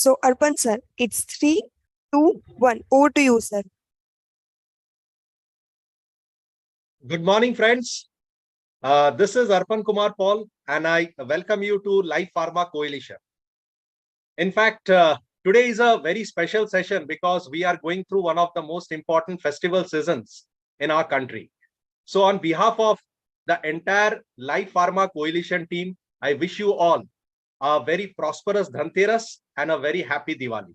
So, Arpan sir, it's 3, 2, 1. Over to you, sir. Good morning, friends. This is Arpan Kumar Paul, and I welcome you to Life Pharma Coalition. In fact, today is a very special session because we are going through one of the most important festival seasons in our country. So on behalf of the entire Life Pharma Coalition team, I wish you all a very prosperous Dhanteras and a very happy Diwali.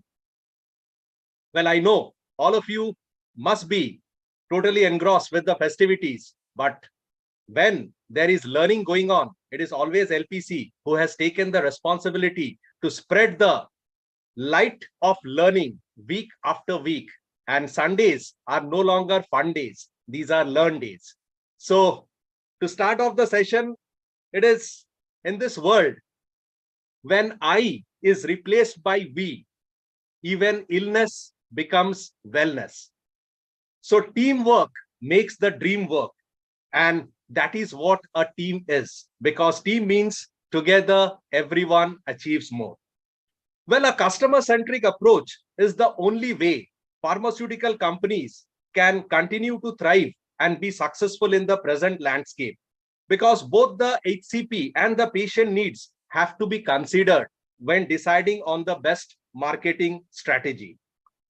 Well, I know all of you must be totally engrossed with the festivities, but when there is learning going on, it is always LPC who has taken the responsibility to spread the light of learning week after week. And Sundays are no longer fun days. These are learn days. So to start off the session, it is in this world when I is replaced by we, even illness becomes wellness. So teamwork makes the dream work. And that is what a team is, because team means together everyone achieves more. Well, a customer-centric approach is the only way pharmaceutical companies can continue to thrive and be successful in the present landscape, because both the HCP and the patient needs have to be considered when deciding on the best marketing strategy.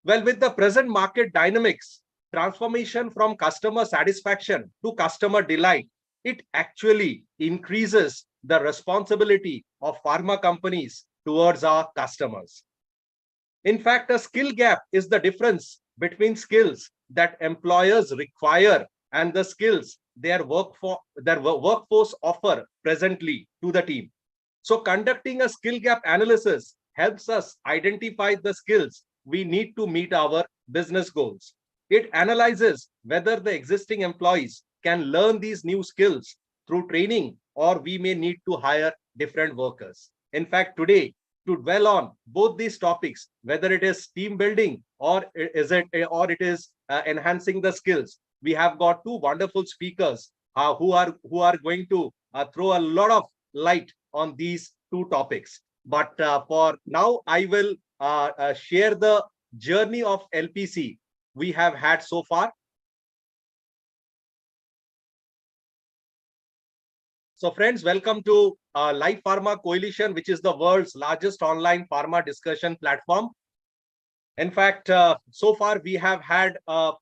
Well, with the present market dynamics, transformation from customer satisfaction to customer delight, it actually increases the responsibility of pharma companies towards our customers. In fact, a skill gap is the difference between skills that employers require and the skills their workforce offer presently to the team. So conducting a skill gap analysis helps us identify the skills we need to meet our business goals. It analyzes whether the existing employees can learn these new skills through training, or we may need to hire different workers. In fact, today, to dwell on both these topics, whether it is team building or it is enhancing the skills, we have got two wonderful speakers who are going to throw a lot of light on these two topics. But for now, I will share the journey of LPC we have had so far. So friends, welcome to Life Pharma Coalition, which is the world's largest online pharma discussion platform. In fact, so far we have had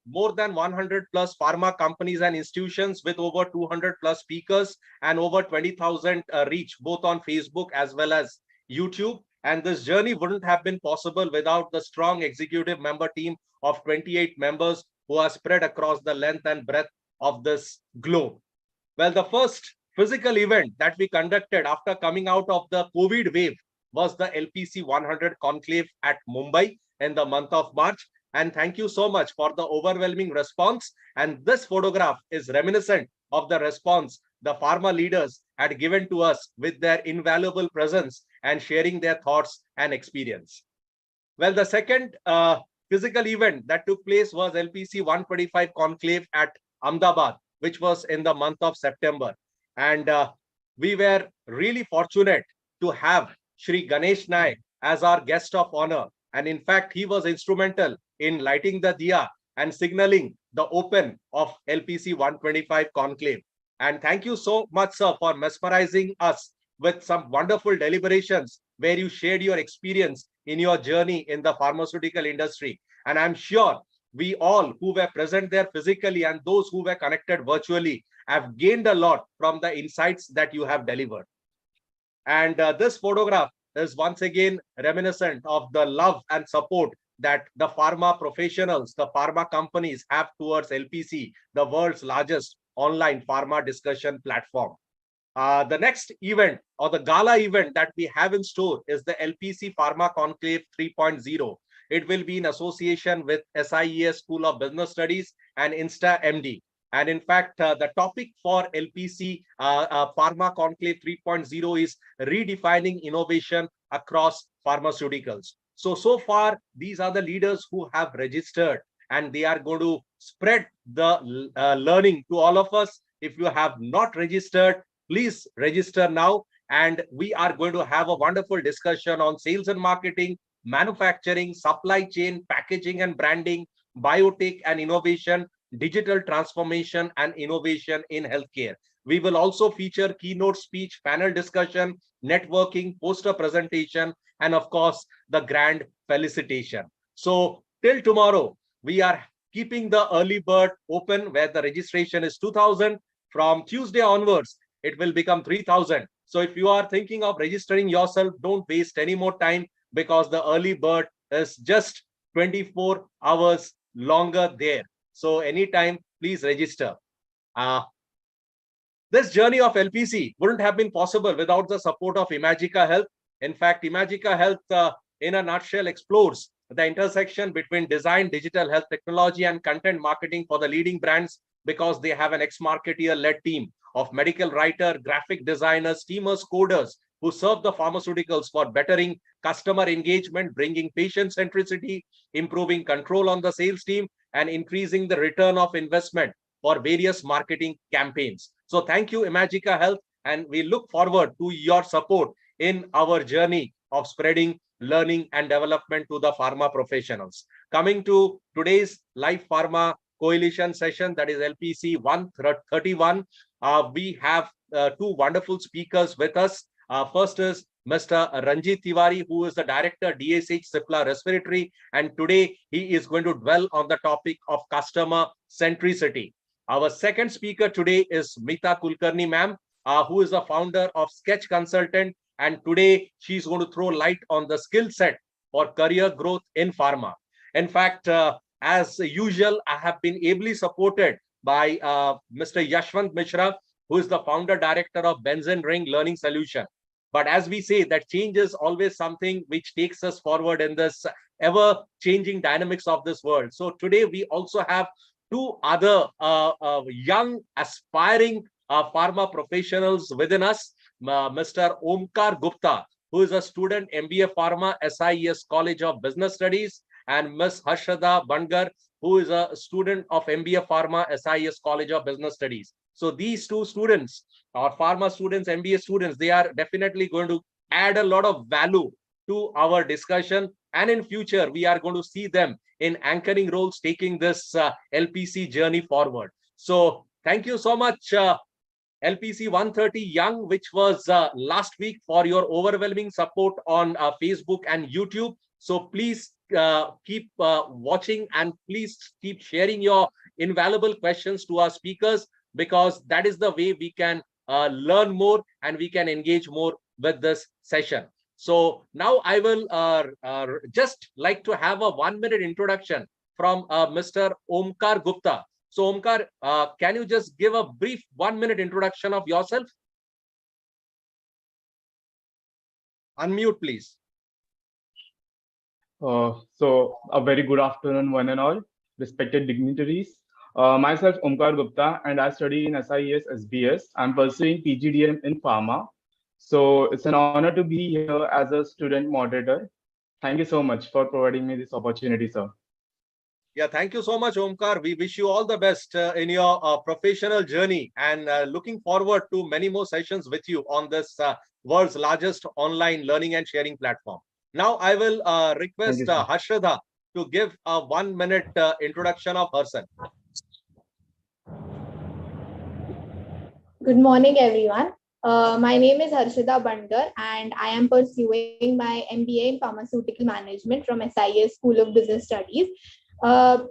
more than 100 plus pharma companies and institutions with over 200 plus speakers and over 20,000 reach both on Facebook as well as YouTube. And this journey wouldn't have been possible without the strong executive member team of 28 members who are spread across the length and breadth of this globe. Well, the first physical event that we conducted after coming out of the COVID wave was the LPC 100 conclave at Mumbai in the month of March. And thank you so much for the overwhelming response. And this photograph is reminiscent of the response the pharma leaders had given to us with their invaluable presence and sharing their thoughts and experience. Well, the second physical event that took place was LPC 125 conclave at Ahmedabad, which was in the month of September. And we were really fortunate to have Shri Ganesh Naik as our guest of honor. And in fact, he was instrumental in lighting the diya and signaling the open of LPC 125 conclave. And thank you so much, sir, for mesmerizing us with some wonderful deliberations where you shared your experience in your journey in the pharmaceutical industry. And I'm sure we all who were present there physically and those who were connected virtually have gained a lot from the insights that you have delivered. And this photograph is once again reminiscent of the love and support that the pharma professionals, the pharma companies have towards LPC, the world's largest online pharma discussion platform. The next event or the gala event that we have in store is the LPC Pharma Conclave 3.0. It will be in association with SIES School of Business Studies and Insta MD. And in fact, the topic for LPC Pharma Conclave 3.0 is redefining innovation across pharmaceuticals. So far, these are the leaders who have registered and they are going to spread the learning to all of us. If you have not registered, please register now. And we are going to have a wonderful discussion on sales and marketing, manufacturing, supply chain, packaging and branding, biotech and innovation, digital transformation and innovation in healthcare. We will also feature keynote speech, panel discussion, networking, poster presentation, and of course, the grand felicitation. So till tomorrow, we are keeping the early bird open where the registration is 2,000. From Tuesday onwards, it will become 3,000. So if you are thinking of registering yourself, don't waste any more time because the early bird is just 24 hours longer there. So anytime, please register. This journey of LPC wouldn't have been possible without the support of Imagica Health. In fact, Imagica Health, in a nutshell, explores the intersection between design, digital health technology, and content marketing for the leading brands because they have an ex-marketeer-led team of medical writer, graphic designers, teamers, coders who serve the pharmaceuticals for bettering customer engagement, bringing patient centricity, improving control on the sales team, and increasing the return of investment for various marketing campaigns. So thank you, Imagica Health, and we look forward to your support in our journey of spreading learning and development to the pharma professionals. Coming to today's Life Pharma Coalition session, that is LPC 131, we have two wonderful speakers with us. First is Mr. Ranjit Tiwari, who is the Director, DSH Cipla Respiratory, and today he is going to dwell on the topic of customer centricity. Our second speaker today is Mita Kulkarni ma'am, who is the founder of Sketch Consultant, and today she's going to throw light on the skill set for career growth in pharma. In fact, as usual, I have been ably supported by Mr. Yashwant Mishra, who is the founder director of Benzene Ring Learning Solution. But as we say, that change is always something which takes us forward in this ever-changing dynamics of this world. So today we also have two other young aspiring pharma professionals within us, Mr. Omkar Gupta, who is a student MBA Pharma, SIES College of Business Studies, and Ms. Harshada Bandgar, who is a student of MBA Pharma, SIES College of Business Studies. So these two students, or pharma students, MBA students, they are definitely going to add a lot of value to our discussion. And in future, we are going to see them in anchoring roles, taking this LPC journey forward. So thank you so much, LPC 130 Young, which was last week, for your overwhelming support on Facebook and YouTube. So please keep watching and please keep sharing your invaluable questions to our speakers, because that is the way we can learn more and we can engage more with this session. So now I will just like to have a 1-minute introduction from Mr. Omkar Gupta. So Omkar, can you just give a brief 1-minute introduction of yourself? Unmute, please. So a very good afternoon, one and all, respected dignitaries. Myself, Omkar Gupta, and I study in SIES SBS. I'm pursuing PGDM in Pharma. So it's an honor to be here as a student moderator. Thank you so much for providing me this opportunity, sir. Yeah, thank you so much, Omkar. We wish you all the best in your professional journey, and looking forward to many more sessions with you on this world's largest online learning and sharing platform. Now I will request Harshada to give a 1-minute introduction of herself. Good morning, everyone. My name is Harshada Bandgar, and I am pursuing my MBA in Pharmaceutical Management from SIES School of Business Studies.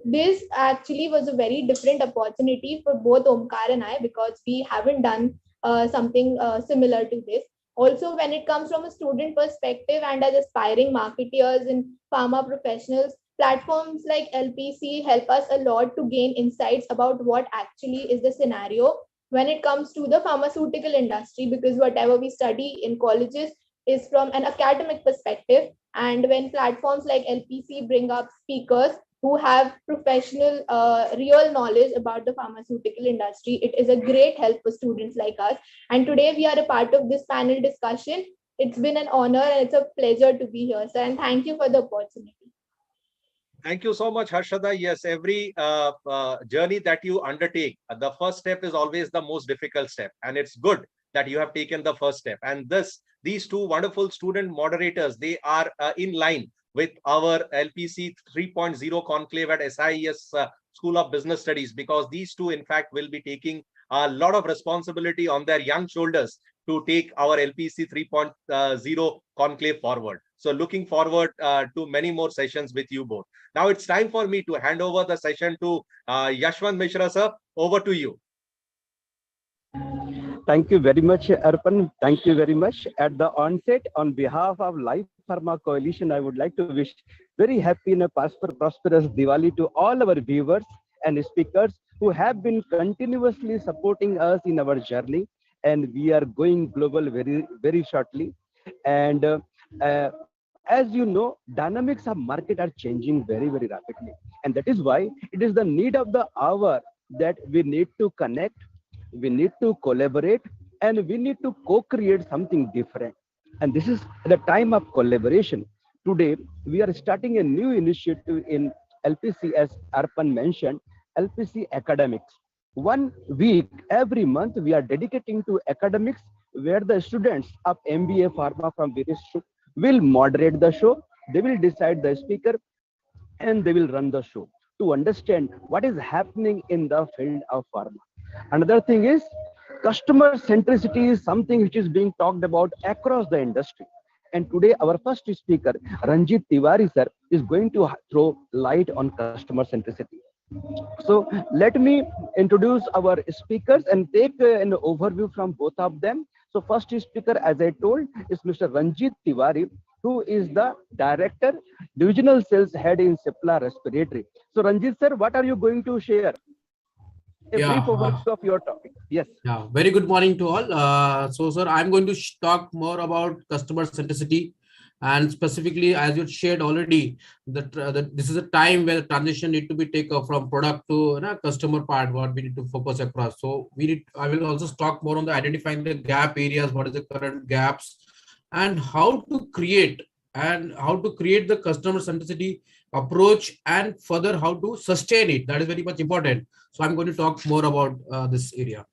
This actually was a very different opportunity for both Omkar and I, because we haven't done something similar to this. Also, when it comes from a student perspective and as aspiring marketeers and pharma professionals, platforms like LPC help us a lot to gain insights about what actually is the scenario when it comes to the pharmaceutical industry, because whatever we study in colleges is from an academic perspective. And when platforms like LPC bring up speakers who have professional, real knowledge about the pharmaceutical industry, it is a great help for students like us. And today we are a part of this panel discussion. It's been an honor and it's a pleasure to be here, sir. And thank you for the opportunity. Thank you so much, Harshada. Yes, every journey that you undertake, the first step is always the most difficult step. And it's good that you have taken the first step. And these two wonderful student moderators, they are in line with our LPC 3.0 conclave at SIES School of Business Studies, because these two, in fact, will be taking a lot of responsibility on their young shoulders to take our LPC 3.0 conclave forward. So looking forward to many more sessions with you both. Now it's time for me to hand over the session to Yashwant Mishra, sir. Over to you. Thank you very much, Arpan. Thank you very much. At the onset, on behalf of Life Pharma Coalition, I would like to wish very happy and a prosperous Diwali to all our viewers and speakers who have been continuously supporting us in our journey. And we are going global very, very shortly. And as you know, dynamics of market are changing very, very rapidly. And that is why it is the need of the hour that we need to connect, we need to collaborate, and we need to co-create something different. And this is the time of collaboration. Today, we are starting a new initiative in LPC, as Arpan mentioned, LPC Academics. 1 week every month, we are dedicating to academics, where the students of MBA Pharma from various will moderate the show. They will decide the speaker and they will run the show to understand what is happening in the field of pharma. Another thing is customer centricity is something which is being talked about across the industry. And today our first speaker, Ranjit Tiwari sir, is going to throw light on customer centricity. So let me introduce our speakers and take an overview from both of them. So first speaker, as I told, is Mr. Ranjit Tiwari, who is the Director, Divisional Sales Head in Cipla Respiratory. So Ranjit sir, what are you going to share? A brief overview of your topic. Yes. Yeah, very good morning to all. So sir, I'm going to talk more about customer centricity. And specifically, as you shared already, this is a time where the transition need to be taken from product to customer part, what we need to focus across. So I will also talk more on the identifying the gap areas, what is the current gaps, and how to create the customer centricity approach, and further how to sustain it. That is very much important. So I'm going to talk more about this area.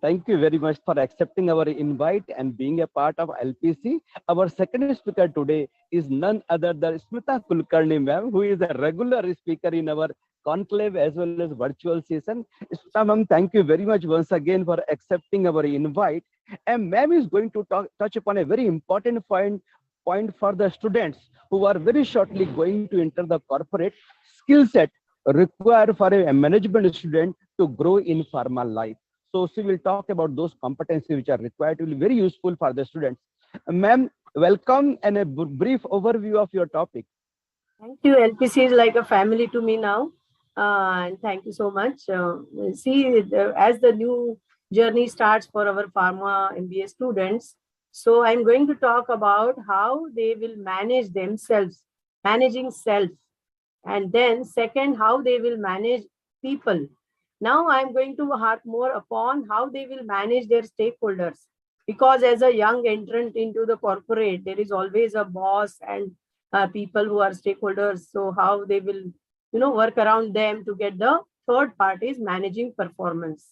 Thank you very much for accepting our invite and being a part of LPC. Our second speaker today is none other than Smita Kulkarni ma'am, who is a regular speaker in our conclave as well as virtual session. Smita ma'am, thank you very much once again for accepting our invite. And ma'am is going to touch upon a very important point for the students who are very shortly going to enter the corporate skill set required for a management student to grow in pharma life. So she will talk about those competencies which are required to be very useful for the students. Ma'am, welcome and a brief overview of your topic. Thank you. LPC is like a family to me now. And thank you so much. As the new journey starts for our pharma MBA students, so I'm going to talk about how they will manage themselves, managing self. And then second, how they will manage people. Now I'm going to harp more upon how they will manage their stakeholders, because as a young entrant into the corporate, there is always a boss and people who are stakeholders. So how they will, work around them to get the third part is managing performance.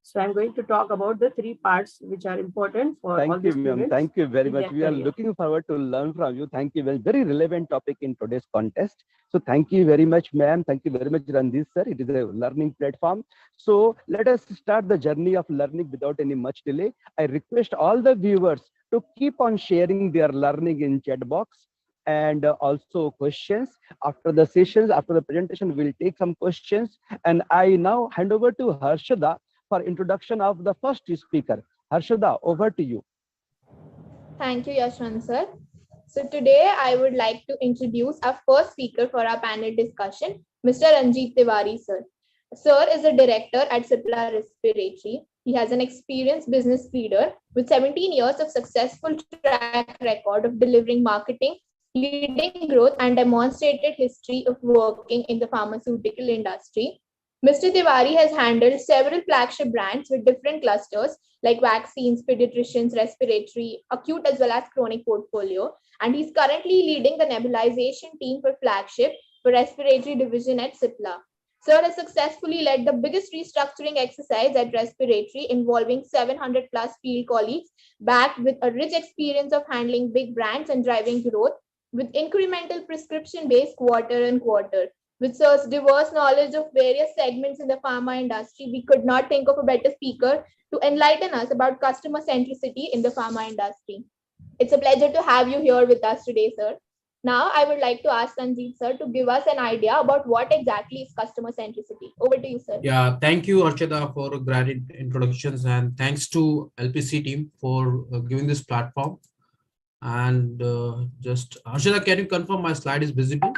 So I'm going to talk about the 3 parts which are important for all the students. Thank you very much. We are looking forward to learn from you. Thank you. Very relevant topic in today's contest. So thank you very much, ma'am. Thank you very much, Ranjit sir. It is a learning platform. So let us start the journey of learning without any much delay. I request all the viewers to keep on sharing their learning in chat box, and also questions. After the sessions, after the presentation, we'll take some questions. And I now hand over to Harshada for introduction of the first speaker. Harshada, over to you. Thank you, Yashwant sir. So today I would like to introduce our first speaker for our panel discussion, Mr. Ranjit Tiwari sir. Sir is a director at Cipla Respiratory. He has an experienced business leader with 17 years of successful track record of delivering marketing, leading growth, and demonstrated history of working in the pharmaceutical industry. Mr. Tiwari has handled several flagship brands with different clusters like vaccines, pediatricians, respiratory, acute as well as chronic portfolio. And he's currently leading the nebulization team for flagship for respiratory division at Cipla. Sir has successfully led the biggest restructuring exercise at respiratory involving 700 plus field colleagues, backed with a rich experience of handling big brands and driving growth. with incremental prescription-based quarter and quarter. With such diverse knowledge of various segments in the pharma industry, we could not think of a better speaker to enlighten us about customer centricity in the pharma industry. It's a pleasure to have you here with us today, sir. Now, I would like to ask Sanjeev, sir, to give us an idea about what exactly is customer centricity. Over to you, sir. Yeah, thank you, Archita, for great introductions, and thanks to LPC team for giving this platform. And just Archita, can you confirm my slide is visible?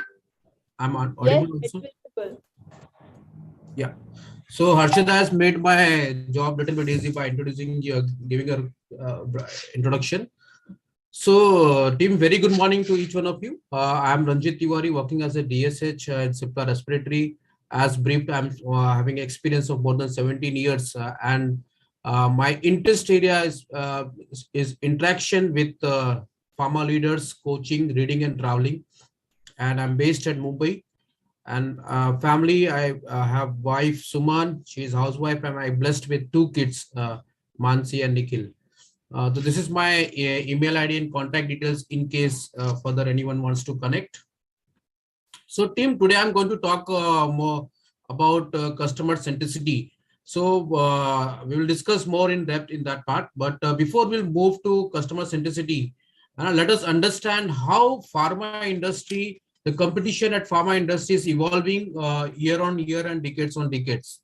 I'm audible Yes, also? it's visible. Yeah. So Harshita has made my job little bit easy by introducing you, giving her introduction. So team, very good morning to each one of you. I am Ranjit Tiwari, working as a DSH in Cipla Respiratory. As briefed, I'm having experience of more than 17 years, and my interest area is interaction with pharma leaders, coaching, reading, and traveling. And I'm based at Mumbai. And family, I have wife Suman, she is housewife, and I'm blessed with 2 kids, Mansi and Nikhil. So this is my email ID and contact details in case further anyone wants to connect. So team, today I'm going to talk more about customer centricity. So we will discuss more in depth in that part. But before we'll move to customer centricity, let us understand how pharma industry, the competition at pharma industry is evolving year on year and decades on decades.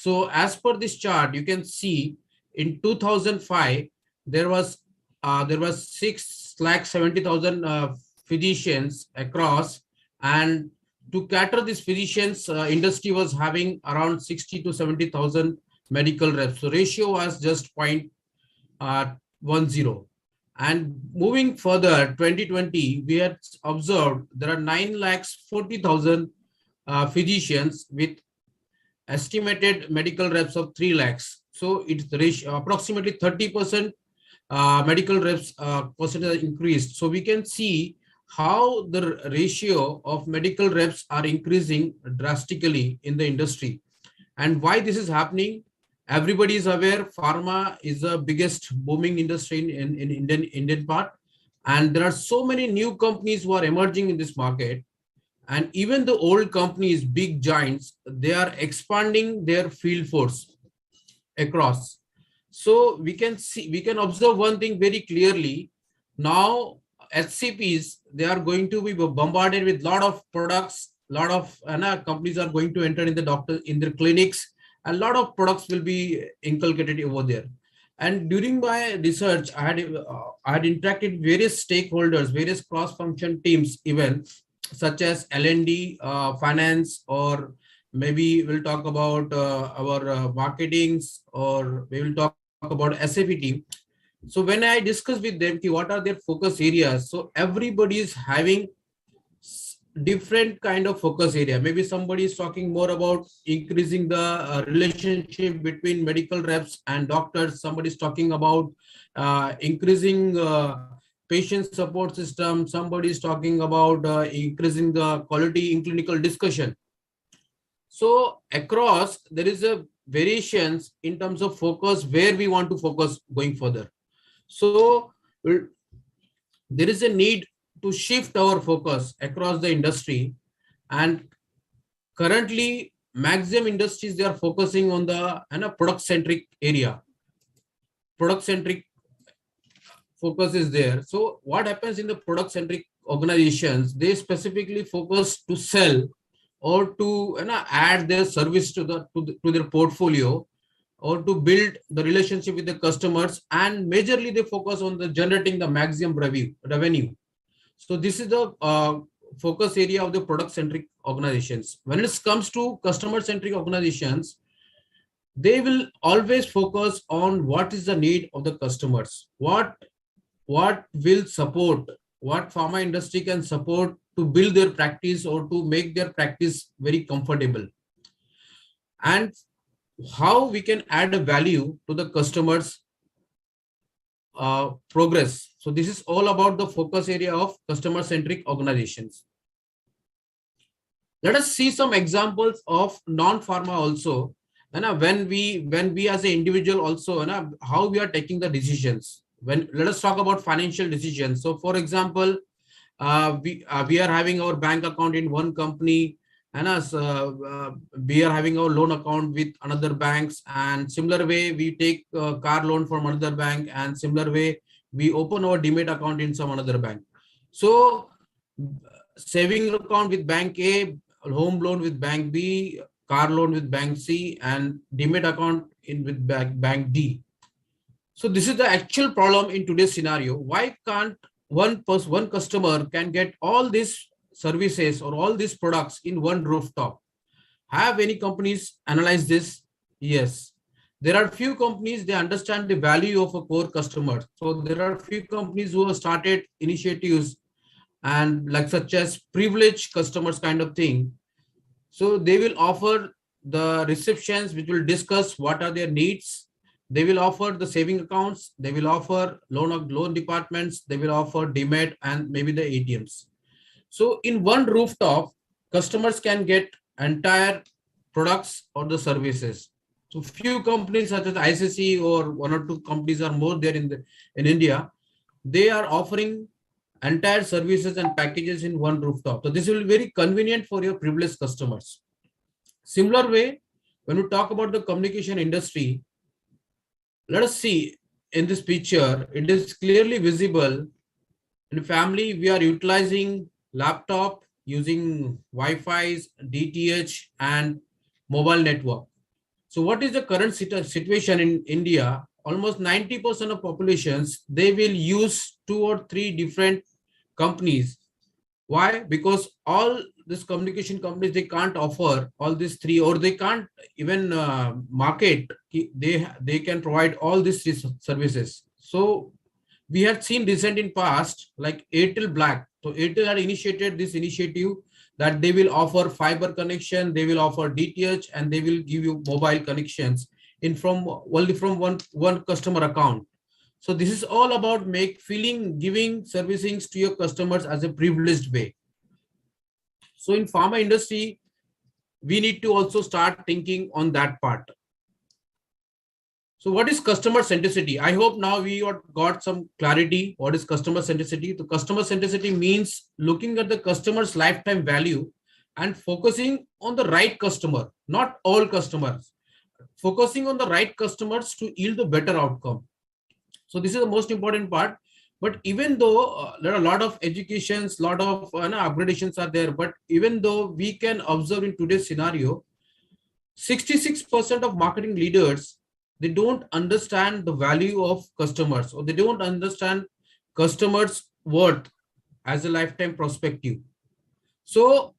So as per this chart, you can see in 2005, there was 670,000 physicians across, and to cater these physicians, industry was having around 60 to 70,000 medical reps. So ratio was just 0.10. And moving further, 2020, we had observed there are 9,40,000 physicians with estimated medical reps of 3 lakhs. So it's the ratio, approximately 30% medical reps percentage increased. So we can see how the ratio of medical reps are increasing drastically in the industry. And why this is happening, everybody is aware pharma is the biggest booming industry in Indian part. And there are so many new companies who are emerging in this market. And even the old companies, big giants, they are expanding their field force across. So we can observe one thing very clearly. Now HCPs, they are going to be bombarded with lot of products, lot of companies are going to enter in their clinics, a lot of products will be inculcated over there. And during my research, I had interacted with various stakeholders, various cross-function teams, even such as L&D, finance, or maybe we'll talk about our marketings, or we will talk about SAP team. So when I discuss with them, what are their focus areas? So everybody is having different kind of focus area. Maybe somebody is talking more about increasing the relationship between medical reps and doctors. Somebody is talking about increasing patient support system. Somebody is talking about increasing the quality in clinical discussion. So across, there is a variations in terms of focus where we want to focus going further. So there is a need to shift our focus across the industry, and currently maximum industries, they are focusing on the product centric area. Product centric focus is there. So what happens in the product centric organizations, they specifically focus to sell or to add their service to their portfolio, or to build the relationship with the customers, and majorly they focus on the generating the maximum revenue. So this is the focus area of the product centric organizations. When it comes to customer centric organizations, they will always focus on what is the need of the customers, what will support, what pharma industry can support to build their practice or to make their practice very comfortable, and how we can add a value to the customers' progress. So this is all about the focus area of customer-centric organizations. Let us see some examples of non-pharma also, and when we as an individual also, how we are taking the decisions. Let us talk about financial decisions. So for example, we are having our bank account in one company, and we are having our loan account with another banks, and similar way we take car loan from another bank, and similar way we open our demat account in some another bank. So saving account with bank A, home loan with bank B, car loan with bank C, and demat account in with bank D. So this is the actual problem in today's scenario. Why can't one customer can get all these services or all these products in one rooftop? Have any companies analyzed this? Yes. There are few companies, they understand the value of a core customer. So there are few companies who have started initiatives and like such as privileged customers kind of thing. So they will offer the receptions which will discuss what are their needs. They will offer the saving accounts. They will offer loan departments. They will offer demat and maybe the ATMs. So in one rooftop, customers can get entire products or the services. So few companies such as ICC or one or two companies are more there in India. They are offering entire services and packages in one rooftop. So this will be very convenient for your privileged customers. Similar way, when we talk about the communication industry, let us see in this picture, it is clearly visible. In family, we are utilizing laptop, using Wi-Fi, DTH, and mobile network. So what is the current situation in India? Almost 90% of populations, they will use 2 or 3 different companies. Why? Because all these communication companies, they can't offer all these 3, or they can't even market. They can provide all these 3 services. So we had seen recent in past like Airtel Black. So Airtel had initiated this initiative that they will offer fiber connection, they will offer DTH, and they will give you mobile connections only from one customer account. So this is all about giving servicing to your customers as a privileged way. So in pharma industry, we need to also start thinking on that part. So what is customer centricity? I hope now we got some clarity. What is customer centricity? The customer centricity means looking at the customer's lifetime value and focusing on the right customer, not all customers. Focusing on the right customers to yield a better outcome. So this is the most important part. But even though there are a lot of educations, lot of upgradations are there, but even though we can observe in today's scenario, 66% of marketing leaders, they don't understand the value of customers, or they don't understand customers' worth as a lifetime perspective. So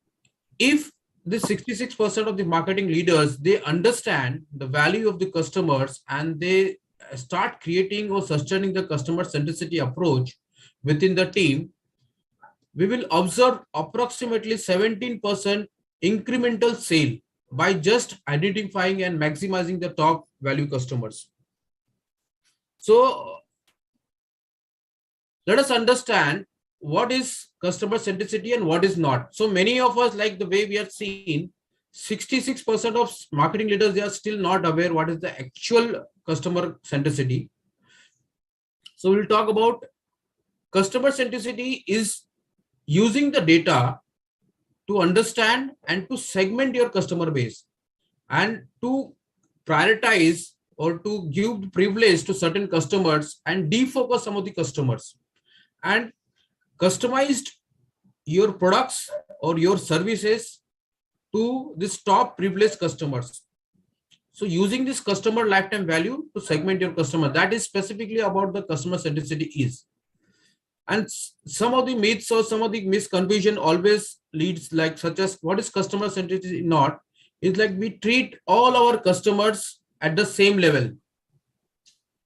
if the 66% of the marketing leaders, they understand the value of the customers and they start creating or sustaining the customer centricity approach within the team, we will observe approximately 17% incremental sale by just identifying and maximizing the top value customers. So let us understand what is customer centricity and what is not. So many of us, like the way we are seeing, 66% of marketing leaders, they are still not aware what is the actual customer centricity. So we'll talk about customer centricity is using the data to understand and to segment your customer base and to prioritize or to give privilege to certain customers and defocus some of the customers, and customized your products or your services to this top privileged customers. So using this customer lifetime value to segment your customer, that is specifically about the customer centricity is. And some of the myths or some of the misconfusion always leads, like such as what is customer centricity not, is like we treat all our customers at the same level.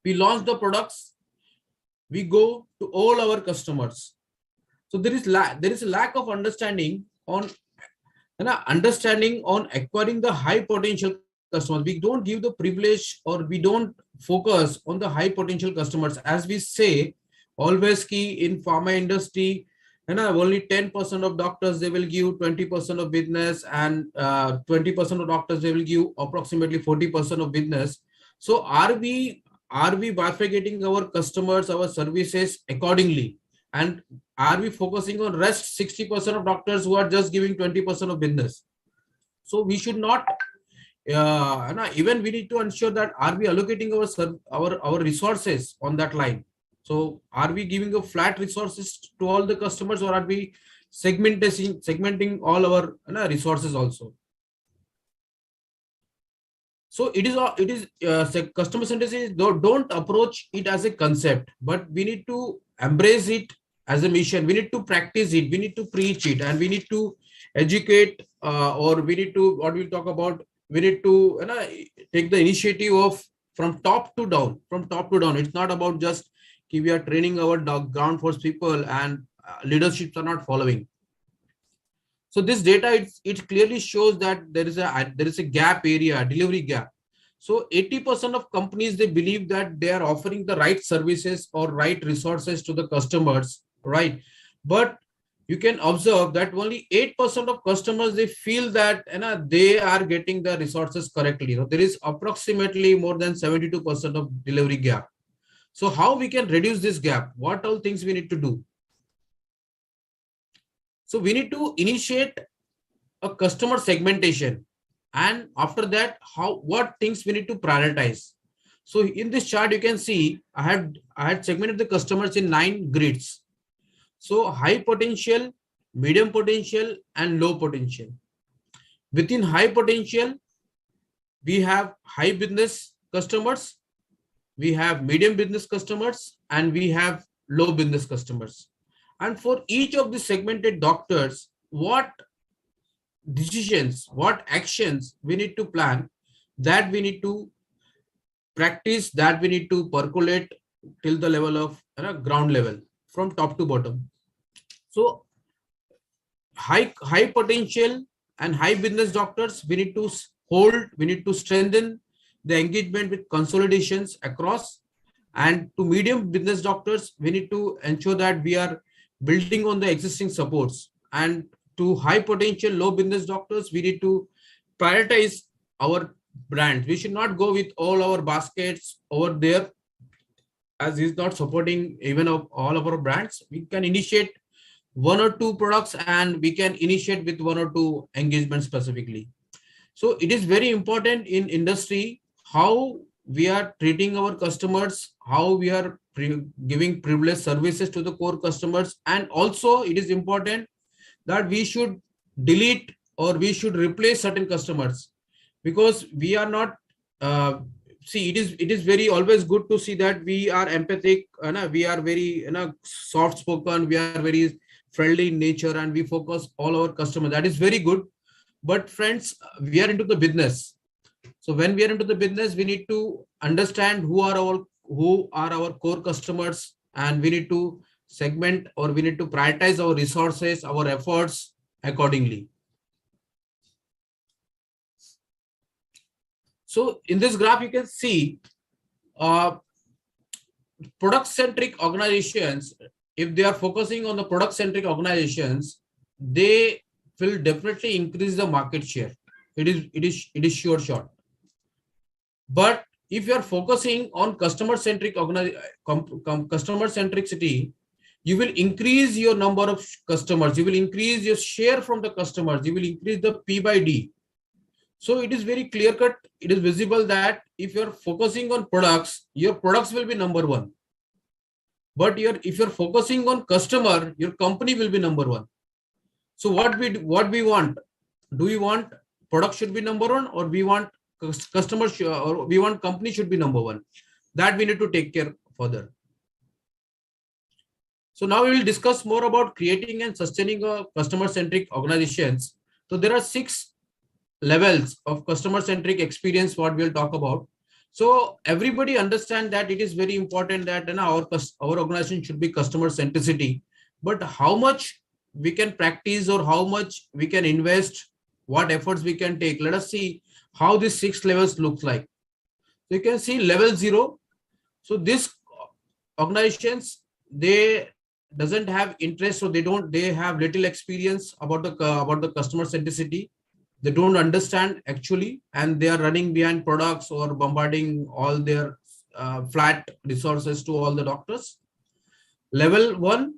We launch the products, we go to all our customers. So there is a lack of understanding on acquiring the high potential customers. We don't give the privilege, or we don't focus on the high potential customers. As we say always, key in pharma industry, only 10% of doctors they will give 20% of business, and 20% of doctors they will give approximately 40% of business. So are we bifurcating our customers, our services accordingly, and are we focusing on rest 60% of doctors who are just giving 20% of business? So we should not, even we need to ensure that are we allocating our resources on that line. So are we giving a flat resources to all the customers, or are we segmenting all our resources also? So it is customer centricity. Don't approach it as a concept, but we need to embrace it as a mission. We need to practice it. We need to preach it, and we need to educate, or we need to, what we'll talk about, we need to take the initiative of from top to down. From top to down. It's not about just we are training our ground force people and leaderships are not following. So this data, it clearly shows that there is a gap area, delivery gap. So 80% of companies, they believe that they are offering the right services or right resources to the customers, right? But you can observe that only 8% of customers, they feel that they are getting the resources correctly. So there is approximately more than 72% of delivery gap. So how we can reduce this gap? What all things we need to do? So we need to initiate a customer segmentation, and after that, what things we need to prioritize. So in this chart, you can see I had segmented the customers in 9 grids. So high potential, medium potential, and low potential. Within high potential, we have high business customers, we have medium business customers, and we have low business customers. And for each of the segmented doctors, what decisions, what actions we need to plan, that we need to practice, that we need to percolate till the level of ground level, from top to bottom. So high potential and high business doctors, we need to hold, we need to strengthen the engagement with consolidations across. And to medium business doctors, we need to ensure that we are building on the existing supports. And to high potential, low business doctors, we need to prioritize our brands. We should not go with all our baskets over there, as he's not supporting even of all of our brands. We can initiate 1 or 2 products, and we can initiate with 1 or 2 engagements specifically. So it is very important in industry how we are treating our customers, how we are giving privileged services to the core customers. And also it is important that we should delete or we should replace certain customers, because we are not it is very always good to see that we are empathic, we are very soft spoken, we are very friendly in nature, and we focus all our customers. That is very good. But friends, we are into the business. So when we are into the business, we need to understand who are our core customers, and we need to segment, or we need to prioritize our resources, our efforts accordingly. So in this graph, you can see product-centric organizations, if they are focusing on the product-centric organizations, they will definitely increase the market share. It is sure shot. But if you are focusing on customer-centric customer-centricity, you will increase your number of customers, you will increase your share from the customers, you will increase the P by D. So it is very clear cut, it is visible that if you are focusing on products, your products will be number 1. But if you're focusing on customer, your company will be number 1. So what we want? Do we want product should be number 1, or we want customers, or we want company should be number 1? That we need to take care further. So now we will discuss more about creating and sustaining a customer-centric organizations. So there are 6 levels of customer-centric experience what we'll talk about. So everybody understand that it is very important that our organization should be customer centricity, but how much we can practice or how much we can invest, what efforts we can take. Let us see how these 6 levels looks like. So you can see level 0. So these organizations, they doesn't have interest, or they have little experience about the customer centricity. They don't understand actually, and they are running behind products or bombarding all their flat resources to all the doctors. Level 1,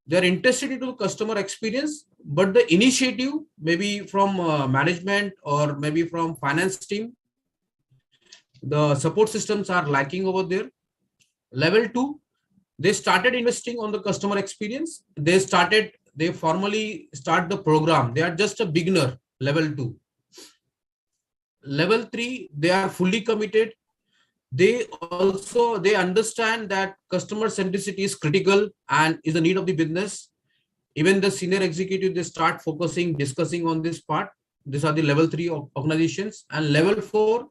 they are interested into customer experience, but the initiative maybe from management or maybe from finance team, the support systems are lacking over there. Level 2, they started investing on the customer experience. They formally start the program. They are just a beginner, level 2. Level 3, they are fully committed. They understand that customer centricity is critical and is the need of the business. Even the senior executive, they start focusing, discussing on this part. These are the level 3 organizations. And level 4,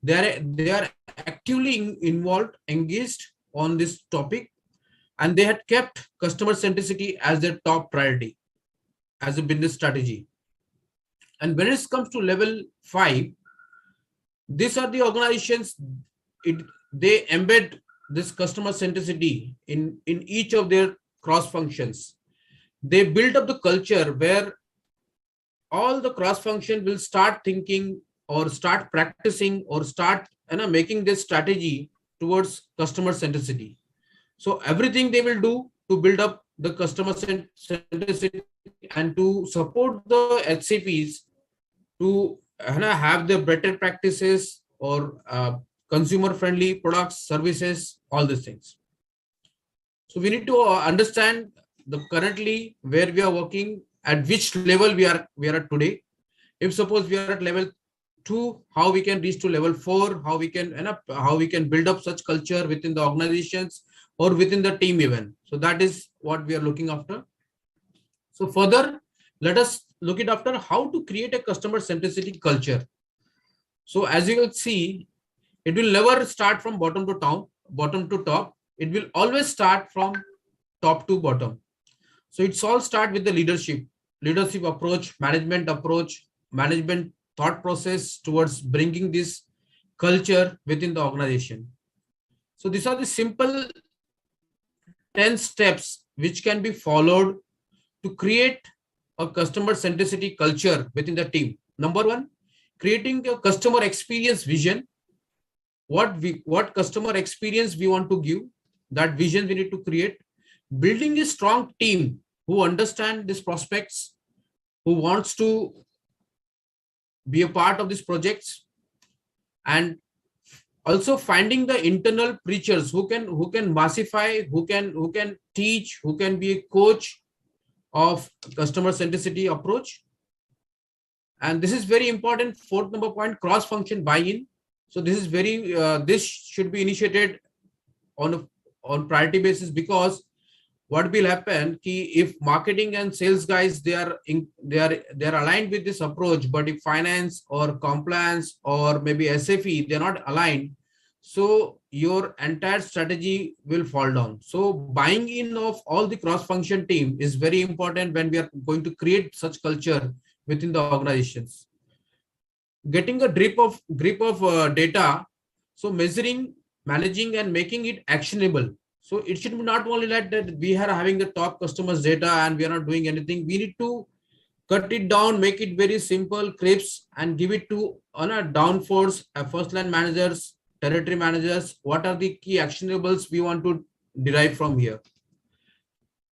they are actively involved, engaged on this topic, and they had kept customer centricity as their top priority as a business strategy. And when it comes to level 5, these are the organizations, they embed this customer centricity in each of their cross functions. They build up the culture where all the cross function will start thinking or start practicing or start making this strategy towards customer centricity. So everything they will do to build up the customer centricity and to support the HCPs to have the better practices or consumer friendly products, services, all these things. So we need to understand the currently where we are working, at which level we are at today. If suppose we are at level 2, how we can reach to level 4, how we can build up such culture within the organizations or within the team even. So that is what we are looking after. So further, let us look it after how to create a customer centricity culture. So as you will see, it will never start from bottom to top. It will always start from top to bottom. So it's all start with the leadership approach, management thought process towards bringing this culture within the organization. So these are the simple 10 steps which can be followed to create a customer centricity culture within the team. Number 1, creating a customer experience vision. What customer experience we want to give, that vision we need to create. Building a strong team who understand these prospects, who wants to be a part of these projects, and also finding the internal preachers who can massify, who can teach, who can be a coach of customer centricity approach. And this is very important. 4th number point, cross function buy-in. So this is this should be initiated on priority basis, because what will happen if marketing and sales guys they are aligned with this approach, but if finance or compliance or maybe SFE they're not aligned, so your entire strategy will fall down. So buying in of all the cross function team is very important when we are going to create such culture within the organizations. Getting a grip of data, so measuring, managing and making it actionable. So it should be not only that we are having the top customers data and we are not doing anything. We need to cut it down, make it very simple, crisp, and give it to downforce, first line managers, territory managers. What are the key actionables we want to derive from here?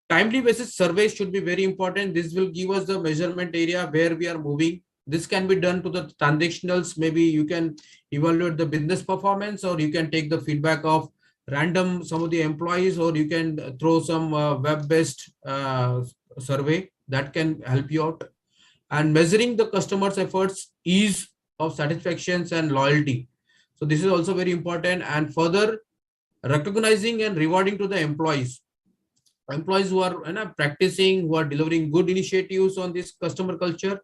Timely basis surveys should be very important. This will give us the measurement area where we are moving. This can be done to the transactionals. Maybe you can evaluate the business performance, or you can take the feedback of random some of the employees, or you can throw some web-based survey that can help you out. And measuring the customer's efforts, ease of satisfactions and loyalty. So this is also very important. And further, recognizing and rewarding to the employees who are practicing, who are delivering good initiatives on this customer culture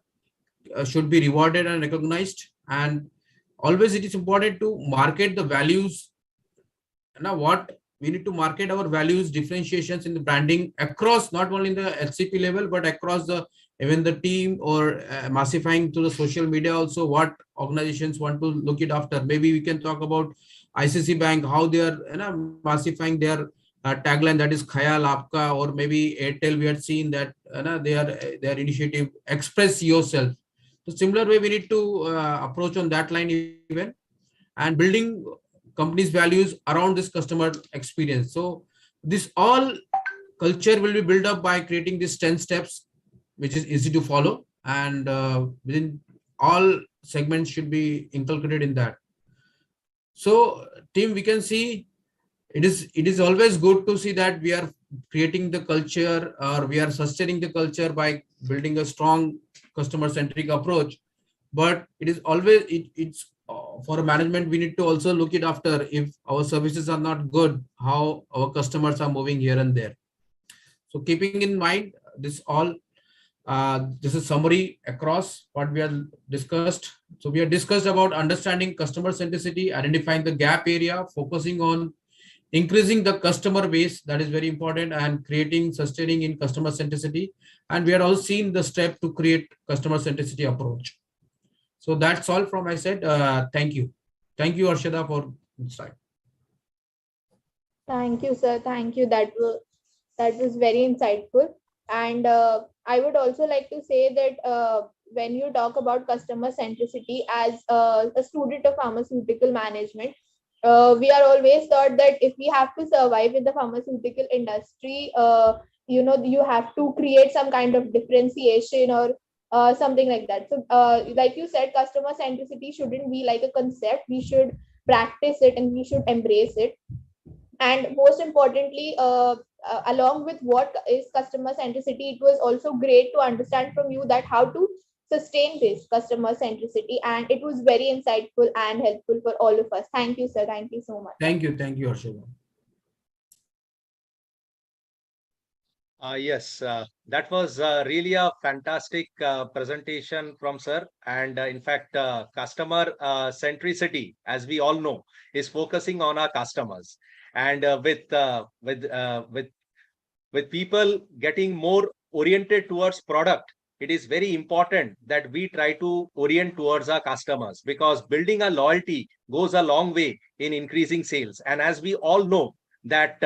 should be rewarded and recognized. And always it is important to market the values. Now what we need to market our values, differentiations in the branding across, not only in the HCP level, but across even the team, or massifying to the social media also, what organizations want to look it after. Maybe we can talk about ICC Bank, how they are massifying their tagline, that is Khayal Aapka, or maybe Airtel, we had seen that their initiative, express yourself. So similar way we need to approach on that line even, and building company's values around this customer experience. So this all Culture will be built up by creating these 10 steps, which is easy to follow, and within all segments should be inculcated in that. So, team, we can see it is always good to see that we are creating the culture, or we are sustaining the culture by building a strong customer centric approach. But it is always it's for management, we need to also look it after. If our services are not good, how our customers are moving here and there. So keeping in mind this all, this is summary across what we have discussed. So we have discussed about understanding customer centricity, identifying the gap area, focusing on increasing the customer base, that is very important, and creating sustaining in customer centricity. And we are also seen the step to create customer centricity approach. So that's all from my side. Thank you. Thank you, Arshada, for insight. Thank you, sir. Thank you. That was very insightful. And I would also like to say that when you talk about customer centricity as a student of pharmaceutical management, we are always taught that if we have to survive in the pharmaceutical industry, you have to create some kind of differentiation or something like that. So, like you said, customer centricity shouldn't be like a concept. We should practice it and we should embrace it. And most importantly, along with what is customer centricity, it was also great to understand from you that how to sustain this customer centricity, and it was very insightful and helpful for all of us. Thank you, sir. Thank you so much. Thank you, Arshada. Yes, that was really a fantastic presentation from sir. And in fact, customer centricity, as we all know, is focusing on our customers. And with people getting more oriented towards product, it is very important that we try to orient towards our customers, because building a loyalty goes a long way in increasing sales. And as we all know that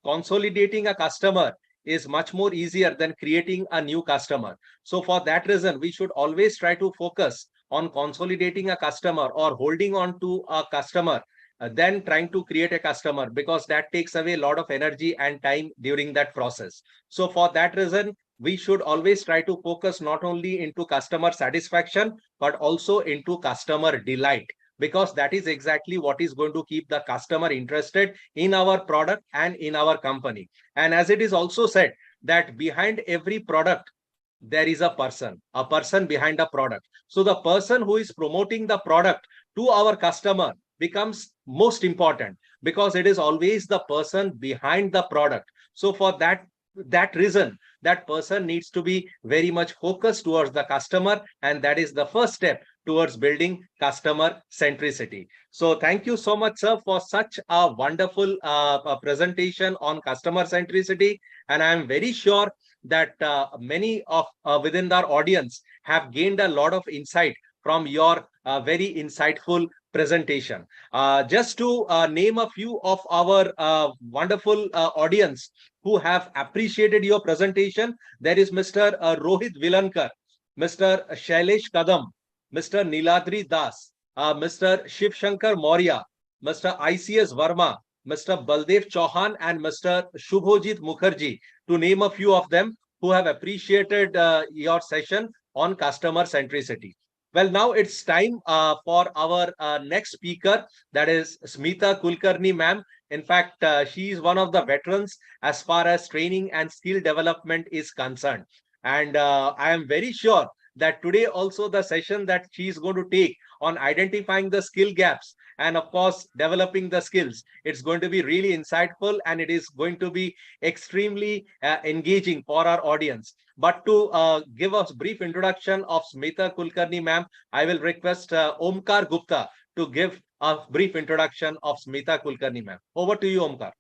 consolidating a customer is much more easier than creating a new customer. So for that reason, we should always try to focus on consolidating a customer or holding on to a customer than trying to create a customer, because that takes away a lot of energy and time during that process. So for that reason, we should always try to focus not only into customer satisfaction, but also into customer delight, because that is exactly what is going to keep the customer interested in our product and in our company. And as it is also said that behind every product, there is a person behind a product. So the person who is promoting the product to our customer becomes most important, because it is always the person behind the product. So for that reason, that person needs to be very much focused towards the customer, and that is the first step towards building customer centricity. So thank you so much, sir, for such a wonderful presentation on customer centricity. And I am very sure that many of within our audience have gained a lot of insight from your very insightful presentation. Just to name a few of our wonderful audience who have appreciated your presentation, there is Mr. Rohit Vilankar, Mr. Shailesh Kadam, Mr. Niladri Das, Mr. Shiv Shankar Maurya, Mr. ICS Verma, Mr. Baldev Chauhan, and Mr. Shubhojit Mukherjee, to name a few of them who have appreciated your session on customer centricity. Well, now it's time for our next speaker, that is Smita Kulkarni ma'am. In fact, she is one of the veterans as far as training and skill development is concerned. And I am very sure that today also the session that she is going to take on identifying the skill gaps and of course developing the skills, it's going to be really insightful, and it is going to be extremely engaging for our audience. But to give us brief introduction of Smita Kulkarni ma'am, I will request Omkar Gupta to give a brief introduction of Smita Kulkarni ma'am. Over to you, Omkar.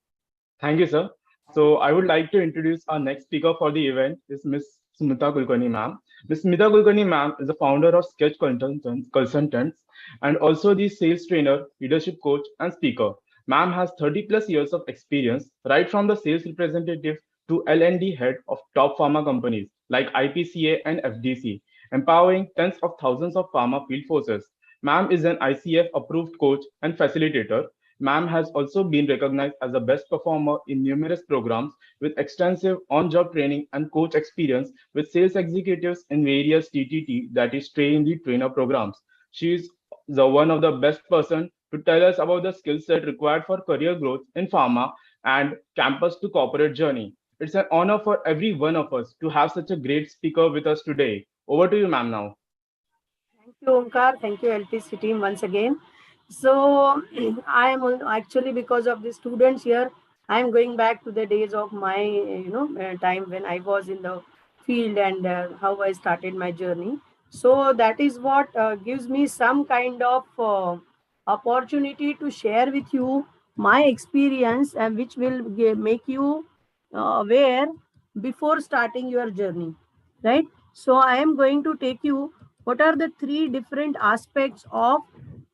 Thank you, sir. So I would like to introduce our next speaker for the event, is Ms. Smita Kulkarni ma'am. Ms. Smita Kulkarni ma'am is the founder of Sketch Consultants and also the sales trainer, leadership coach, and speaker. Ma'am has 30 plus years of experience, right from the sales representative to L&D head of top pharma companies like IPCA and FDC, empowering tens of thousands of pharma field forces. Ma'am is an ICF approved coach and facilitator. Ma'am has also been recognized as the best performer in numerous programs with extensive on-job training and coach experience with sales executives in various TTT, that is train the trainer programs. She is the one of the best person to tell us about the skill set required for career growth in pharma and campus to corporate journey. It's an honor for every one of us to have such a great speaker with us today. Over to you, ma'am, now. Thank you, Omkar. Thank you, LPC team, once again. So, I am actually, because of the students here, I am going back to the days of my, time when I was in the field and how I started my journey. So that is what gives me some kind of opportunity to share with you my experience, and which will make you aware before starting your journey, right? So I am going to take you what are the three different aspects of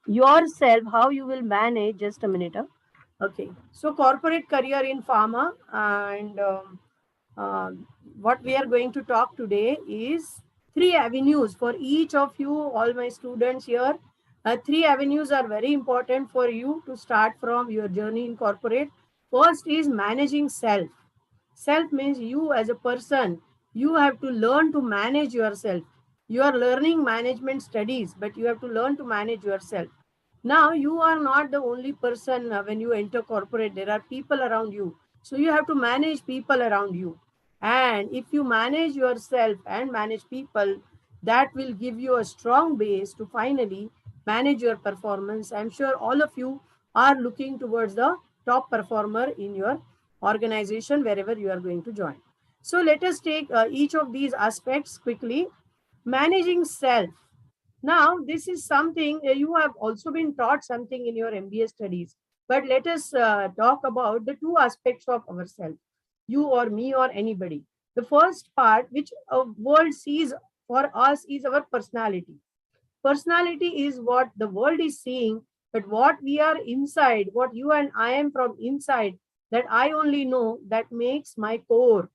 yourself, how you will manage. Just a minute. Okay, so corporate career in pharma, and uh, what we are going to talk today is three avenues for each of you, all my students here. Three avenues are very important for you to start from your journey in corporate. First is managing self. Self means you as a person. You have to learn to manage yourself. You are learning management studies, but you have to learn to manage yourself. Now, you are not the only person when you enter corporate, there are people around you. So, you have to manage people around you. And if you manage yourself and manage people, that will give you a strong base to finally manage your performance. I'm sure all of you are looking towards the top performer in your organization wherever you are going to join. So, let us take each of these aspects quickly. Managing self. Now, this is something you have also been taught something in your MBA studies. But let us talk about the two aspects of ourselves, you or me or anybody. The first part, which a world sees for us, is our personality. Personality is what the world is seeing, but what we are inside, what you and I am from inside, that I only know, that makes my core,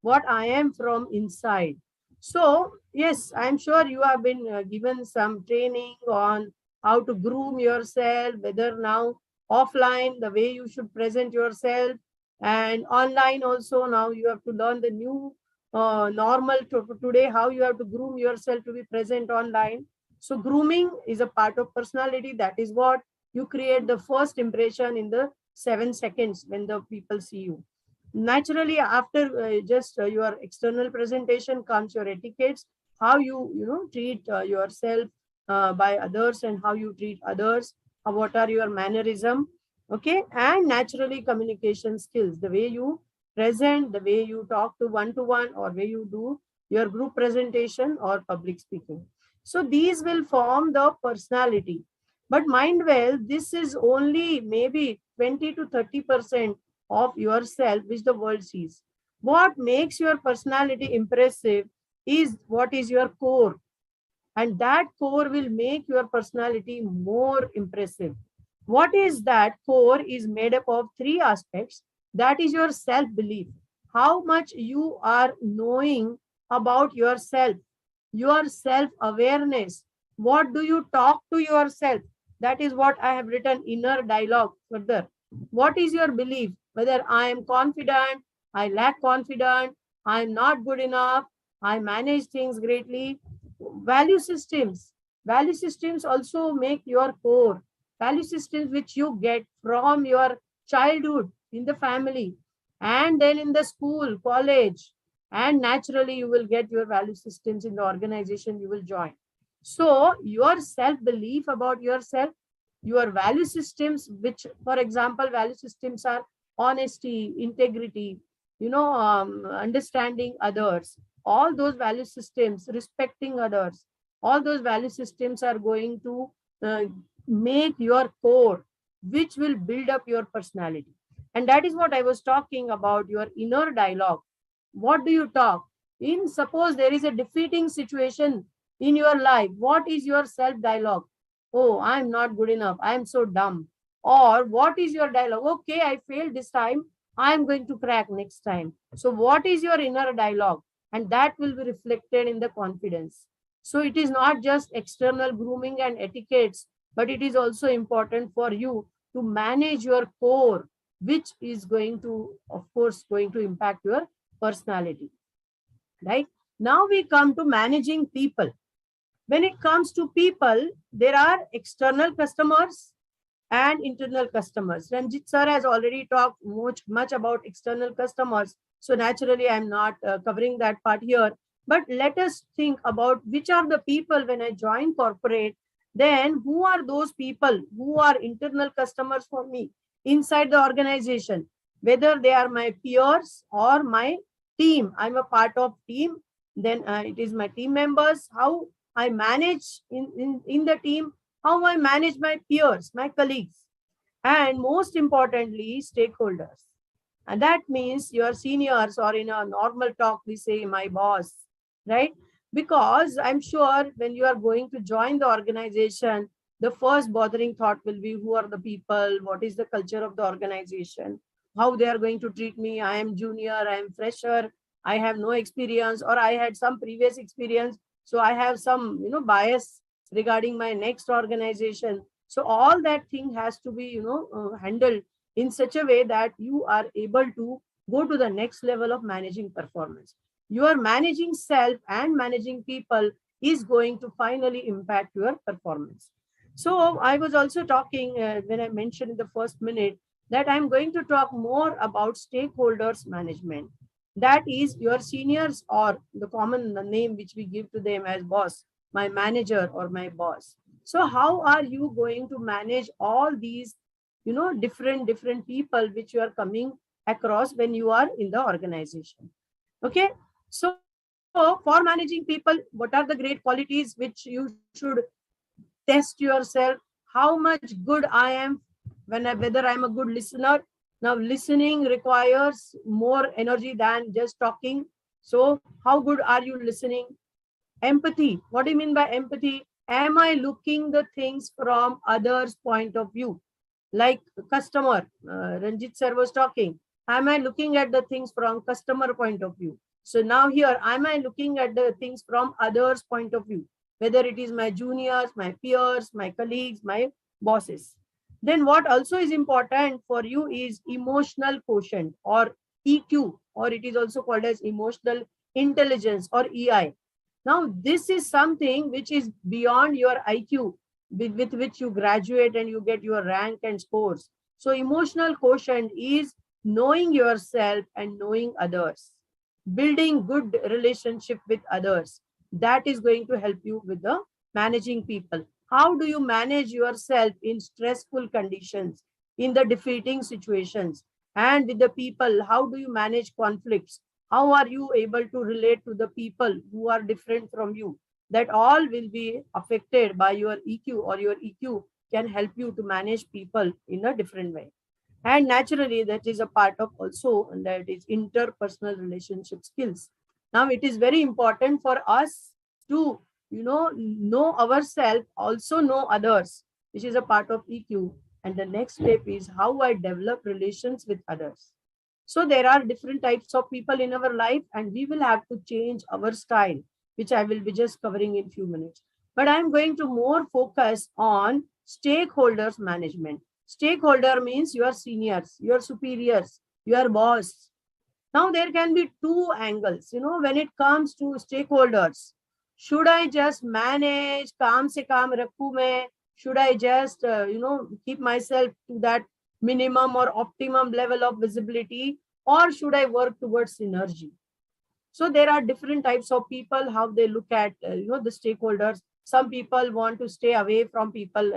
what I am from inside. So, yes, I'm sure you have been given some training on how to groom yourself, whether now offline, the way you should present yourself, and online also. Now you have to learn the new normal today, how you have to groom yourself to be present online. So grooming is a part of personality. That is what you create the first impression in the 7 seconds when the people see you. Naturally, after just your external presentation comes your etiquettes, how you treat yourself by others and how you treat others, what are your mannerism, okay, and naturally communication skills, the way you present, the way you talk to one or way you do your group presentation or public speaking. So these will form the personality. But mind well, this is only maybe 20 to 30% of yourself which the world sees. What makes your personality impressive is what is your core. And that core will make your personality more impressive. What is that core is made up of three aspects. That is your self-belief. How much you are knowing about yourself, your self-awareness. What do you talk to yourself? That is what I have written, inner dialogue further. What is your belief? Whether I am confident, I lack confidence, I am not good enough, I manage things greatly. Value systems. Value systems also make your core. Value systems which you get from your childhood in the family and then in the school, college, and naturally you will get your value systems in the organization you will join. So your self-belief about yourself, your value systems, which for example, value systems are honesty, integrity, understanding others, all those value systems, respecting others, all those value systems are going to make your core, which will build up your personality. And that is what I was talking about, your inner dialogue. What do you talk? In suppose there is a defeating situation in your life, what is your self dialogue? Oh, I'm not good enough, I'm so dumb. Or what is your dialogue? Okay, I failed this time, I'm going to crack next time. So what is your inner dialogue? And that will be reflected in the confidence. So it is not just external grooming and etiquettes, but it is also important for you to manage your core, which is going to, of course, going to impact your personality, right? Now we come to managing people. When it comes to people, there are external customers and internal customers. Ranjit sir has already talked much about external customers. So naturally, I'm not covering that part here. But let us think about which are the people when I join corporate, then who are those people who are internal customers for me inside the organization, whether they are my peers or my team. I'm a part of team, then it is my team members, how I manage in the team, how I manage my peers, my colleagues, and most importantly, stakeholders. And that means your seniors, or in a normal talk, we say my boss, right? Because I'm sure when you are going to join the organization, the first bothering thought will be who are the people, what is the culture of the organization, how they are going to treat me. I am junior, I am fresher, I have no experience, or I had some previous experience, so I have some bias regarding my next organization. So all that thing has to be handled in such a way that you are able to go to the next level of managing performance. Your managing self and managing people is going to finally impact your performance. So I was also talking when I mentioned in the first minute that I'm going to talk more about stakeholders management. That is your seniors, or the common name which we give to them as boss, my manager or my boss. So how are you going to manage all these different people which you are coming across when you are in the organization? Okay, so for managing people, what are the great qualities which you should test yourself? How much good I am, whether I'm a good listener. Now listening requires more energy than just talking. So how good are you listening? Empathy, what do you mean by empathy? Am I looking the things from others' point of view? Like customer, Ranjit sir was talking. Am I looking at the things from customer point of view? So now here, am I looking at the things from others' point of view? Whether it is my juniors, my peers, my colleagues, my bosses. Then what also is important for you is emotional quotient, or EQ, or it is also called as emotional intelligence, or EI. Now, this is something which is beyond your IQ, with which you graduate and you get your rank and scores. So emotional quotient is knowing yourself and knowing others, building good relationship with others. That is going to help you with the managing people. How do you manage yourself in stressful conditions, in the defeating situations, and with the people? How do you manage conflicts? How are you able to relate to the people who are different from you? That all will be affected by your EQ, or your EQ can help you to manage people in a different way. And naturally, that is a part of also, and that is interpersonal relationship skills. Now, it is very important for us to, know ourselves, also know others, which is a part of EQ. And the next step is how I develop relations with others. So there are different types of people in our life, and we will have to change our style, which I will be just covering in few minutes. But I'm going to more focus on stakeholders management. Stakeholder means your seniors, your superiors, your boss. Now there can be two angles, when it comes to stakeholders. Should I just manage, kaam se kaam rakhu mein? Should I just, keep myself to that minimum or optimum level of visibility, or should I work towards synergy? So there are different types of people, how they look at, the stakeholders. Some people want to stay away from people.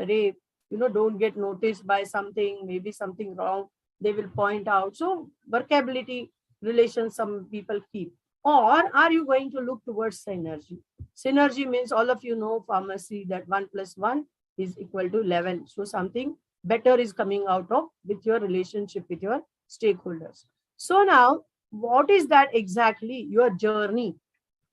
Don't get noticed by something, maybe something wrong, they will point out. So workability relations some people keep. Or are you going to look towards synergy? Synergy means all of you know pharmacy, that 1 + 1 is equal to 11. So something better is coming out of with your relationship with your stakeholders. So now, what is that exactly? Your journey.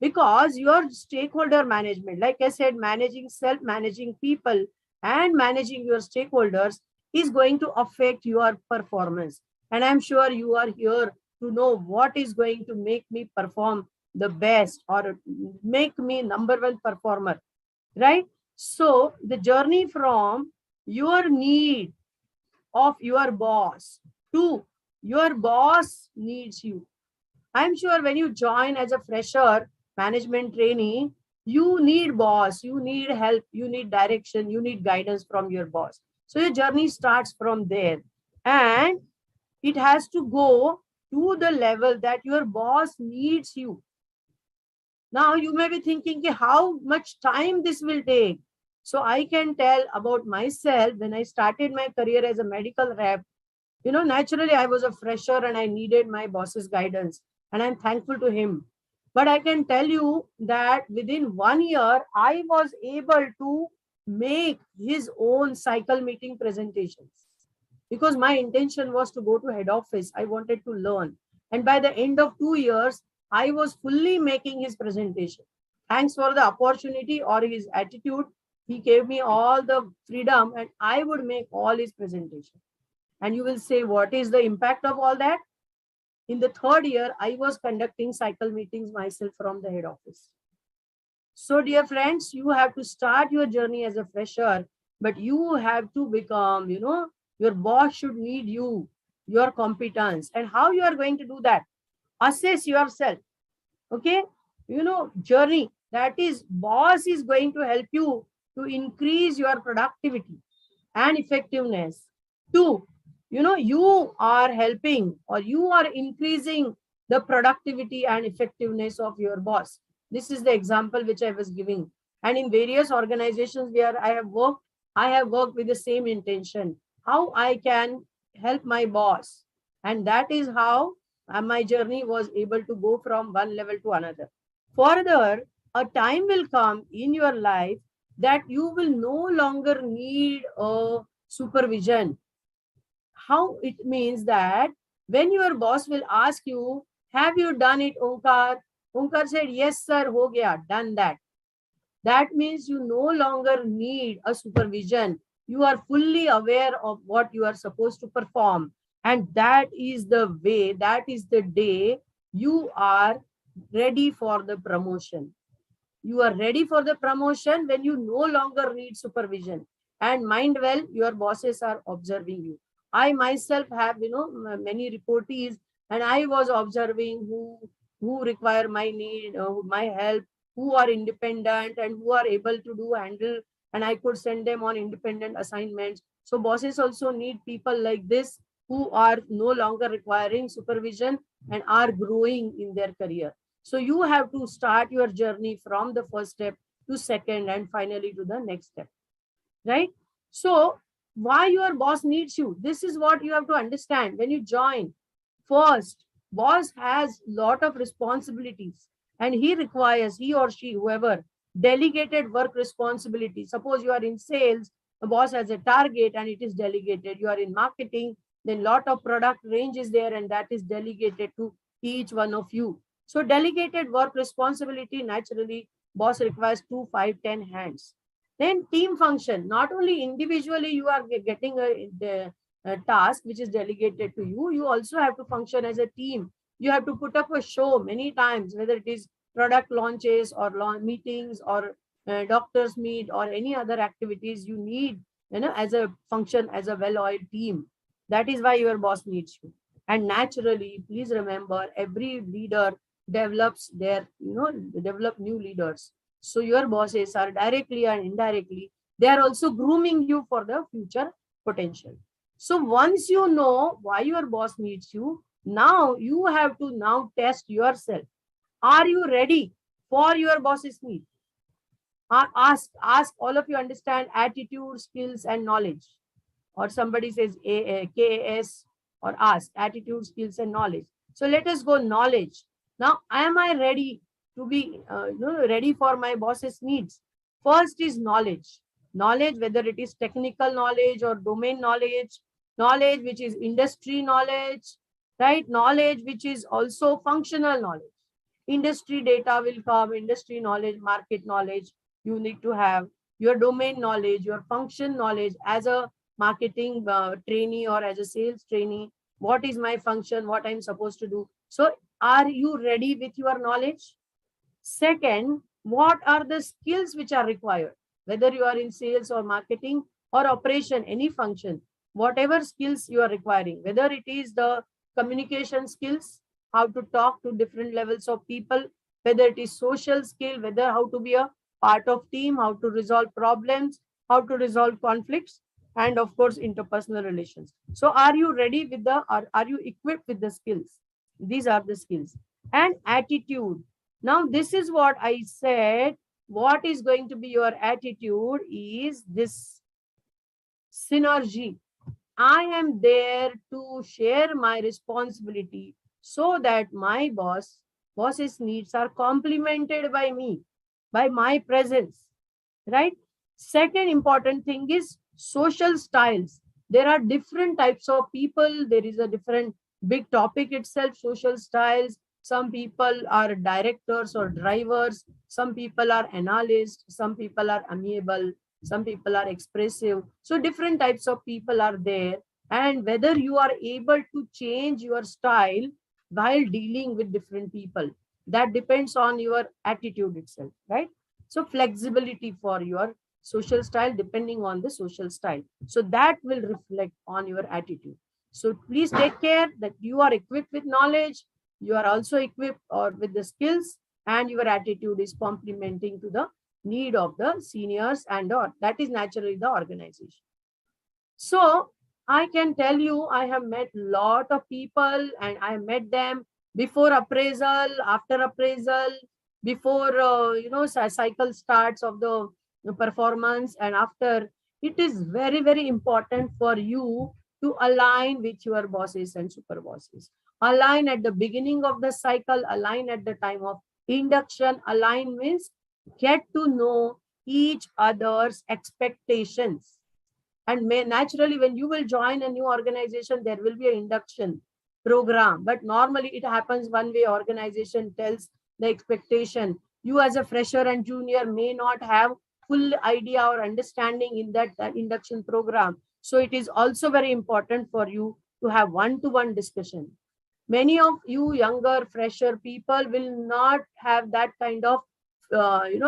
Because your stakeholder management, like I said, managing self, managing people, and managing your stakeholders is going to affect your performance. And I'm sure you are here to know what is going to make me perform the best, or make me #1 performer, right? So the journey from your need of your boss. 2, your boss needs you. I'm sure when you join as a fresher management trainee, you need boss, you need help, you need direction, you need guidance from your boss. So your journey starts from there, and it has to go to the level that your boss needs you. Now you may be thinking, how much time this will take? So I can tell about myself. When I started my career as a medical rep, naturally I was a fresher and I needed my boss's guidance, and I'm thankful to him. But I can tell you that within 1 year, I was able to make his own cycle meeting presentations, because my intention was to go to head office. I wanted to learn. And by the end of 2 years, I was fully making his presentation. Thanks for the opportunity or his attitude. He gave me all the freedom and I would make all his presentation. And you will say, what is the impact of all that? In the 3rd year, I was conducting cycle meetings myself from the head office. So dear friends, you have to start your journey as a fresher, but you have to become, your boss should need you, your competence. And how you are going to do that? Assess yourself. Okay. Journey. That is, boss is going to help you to increase your productivity and effectiveness. 2, you are helping or you are increasing the productivity and effectiveness of your boss. This is the example which I was giving. And in various organizations where I have worked with the same intention. How I can help my boss. And that is how my journey was able to go from one level to another. Further, a time will come in your life that you will no longer need a supervision. How it means that when your boss will ask you, have you done it, Omkar? Omkar said, yes, sir, ho gaya, done that. That means you no longer need a supervision. You are fully aware of what you are supposed to perform. And that is the way, that is the day you are ready for the promotion. You are ready for the promotion when you no longer need supervision. And mind well, your bosses are observing you. I myself have, many reportees, and I was observing who require my need, my help, who are independent and who are able to handle, and I could send them on independent assignments. So bosses also need people like this who are no longer requiring supervision and are growing in their career. So you have to start your journey from the first step to second and finally to the next step, right? So why your boss needs you? This is what you have to understand when you join. First, boss has lot of responsibilities and he or she, whoever, delegated work responsibility. Suppose you are in sales, the boss has a target and it is delegated. You are in marketing, then lot of product range is there and that is delegated to each one of you. So delegated work responsibility, naturally, boss requires 2, 5, 10 hands. Then team function, not only individually you are getting a task which is delegated to you, you also have to function as a team. You have to put up a show many times, whether it is product launches or meetings or doctors meet or any other activities you need, as a function as a well-oiled team. That is why your boss needs you. And naturally, please remember, every leader develops develop new leaders. So your bosses are directly and indirectly, they are also grooming you for the future potential. So once you know why your boss needs you, now you have to now test yourself. Are you ready for your boss's need? Ask all of you understand attitude, skills, and knowledge. Or somebody says KAS, or ask attitude, skills, and knowledge. So let us go knowledge. Now, am I ready to be ready for my boss's needs? First is knowledge. Knowledge, whether it is technical knowledge or domain knowledge, knowledge which is industry knowledge, right? Knowledge which is also functional knowledge. Industry data will come, industry knowledge, market knowledge. You need to have your domain knowledge, your function knowledge as a marketing trainee or as a sales trainee. What is my function? What I'm supposed to do? So are you ready with your knowledge? Second, what are the skills which are required? Whether you are in sales or marketing or operation, any function, whatever skills you are requiring, whether it is the communication skills, how to talk to different levels of people, whether it is social skill, whether how to be a part of team, how to resolve problems, how to resolve conflicts, and of course, interpersonal relations. So are you ready with the, are you equipped with the skills? These are the skills. And attitude. Now, this is what I said. What is going to be your attitude is this synergy. I am there to share my responsibility so that my boss's needs are complemented by me, by my presence, right? Second important thing is social styles. There are different types of people. There is a different big topic itself, social styles. Some people are directors or drivers. Some people are analysts. Some people are amiable. Some people are expressive. So different types of people are there. And whether you are able to change your style while dealing with different people, that depends on your attitude itself, right? So flexibility for your social style depending on the social style. So that will reflect on your attitude. So please take care that you are equipped with knowledge, you are also equipped or with the skills, and your attitude is complementing to the need of the seniors and that is naturally the organization. So I can tell you, I have met a lot of people and I met them before appraisal, after appraisal, before cycle starts of the performance, and after. It is very, very important for you to align with your bosses and super bosses. Align at the beginning of the cycle, align at the time of induction. Align means get to know each other's expectations. And naturally, when you will join a new organization, there will be an induction program. But normally it happens one way. Organization tells the expectation. You as a fresher and junior may not have full idea or understanding in that induction program. So it is also very important for you to have one-to-one discussion. Many of you younger, fresher people will not have that kind of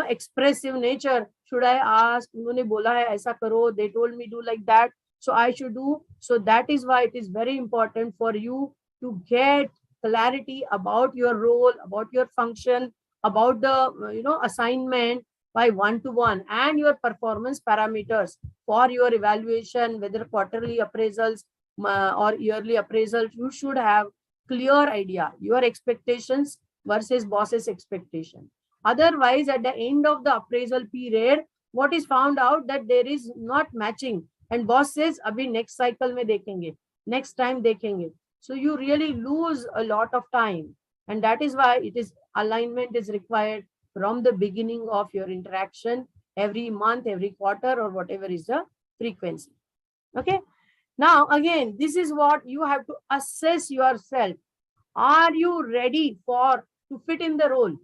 expressive nature. Should I ask? उन्होंने बोला है ऐसा करो. They told me do like that, so I should do. So that is why it is very important for you to get clarity about your role, about your function, about the assignment by one-to-one, and your performance parameters for your evaluation, whether quarterly appraisals or yearly appraisals. You should have clear idea your expectations versus boss's expectation. Otherwise, at the end of the appraisal period, what is found out that there is not matching, and boss says, "Abhi next cycle mein dekhenge, next time dekhenge." So you really lose a lot of time, and that is why it is alignment is required from the beginning of your interaction, every month, every quarter, or whatever is the frequency. Okay. Now, again, this is what you have to assess yourself. Are you ready to fit in the role?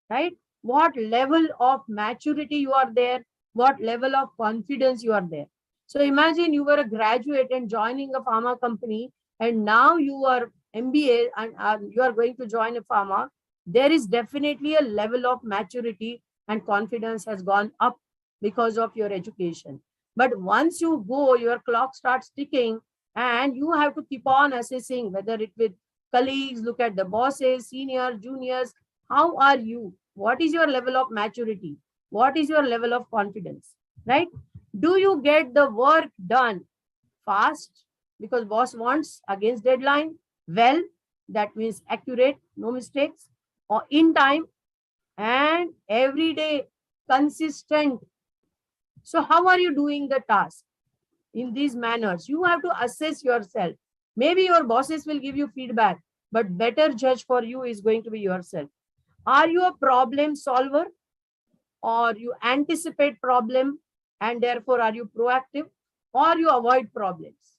Right? What level of maturity you are there? What level of confidence you are there? So imagine you were a graduate and joining a pharma company, and now you are MBA and you are going to join a pharma. There is definitely a level of maturity and confidence has gone up because of your education. But once you go, your clock starts ticking, and you have to keep on assessing, whether it with colleagues, look at the bosses, seniors, juniors. How are you? What is your level of maturity? What is your level of confidence? Right? Do you get the work done fast because boss wants against deadline? Well, that means accurate, no mistakes, or in time, and every day consistent. So how are you doing the task? In these manners, you have to assess yourself. Maybe your bosses will give you feedback, but better judge for you is going to be yourself. Are you a problem solver, or you anticipate problem and therefore are you proactive, or you avoid problems?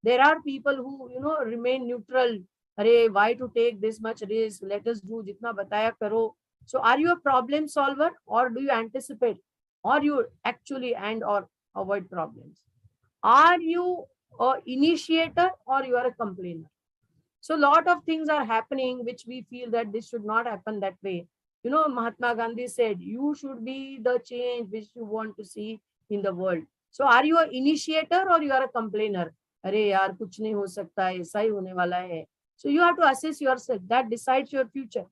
There are people who remain neutral. Arey, why to take this much risk? Let us do jitna bataya karo. So are you a problem solver, or do you anticipate, or you actually or avoid problems? Are you an initiator, or you are a complainer? So a lot of things are happening which we feel that this should not happen that way. Mahatma Gandhi said, you should be the change which you want to see in the world. So are you an initiator or you are a complainer? अरे यार कुछ नहीं हो सकता है, ऐसा ही होने वाला है. So you have to assess yourself. That decides your future,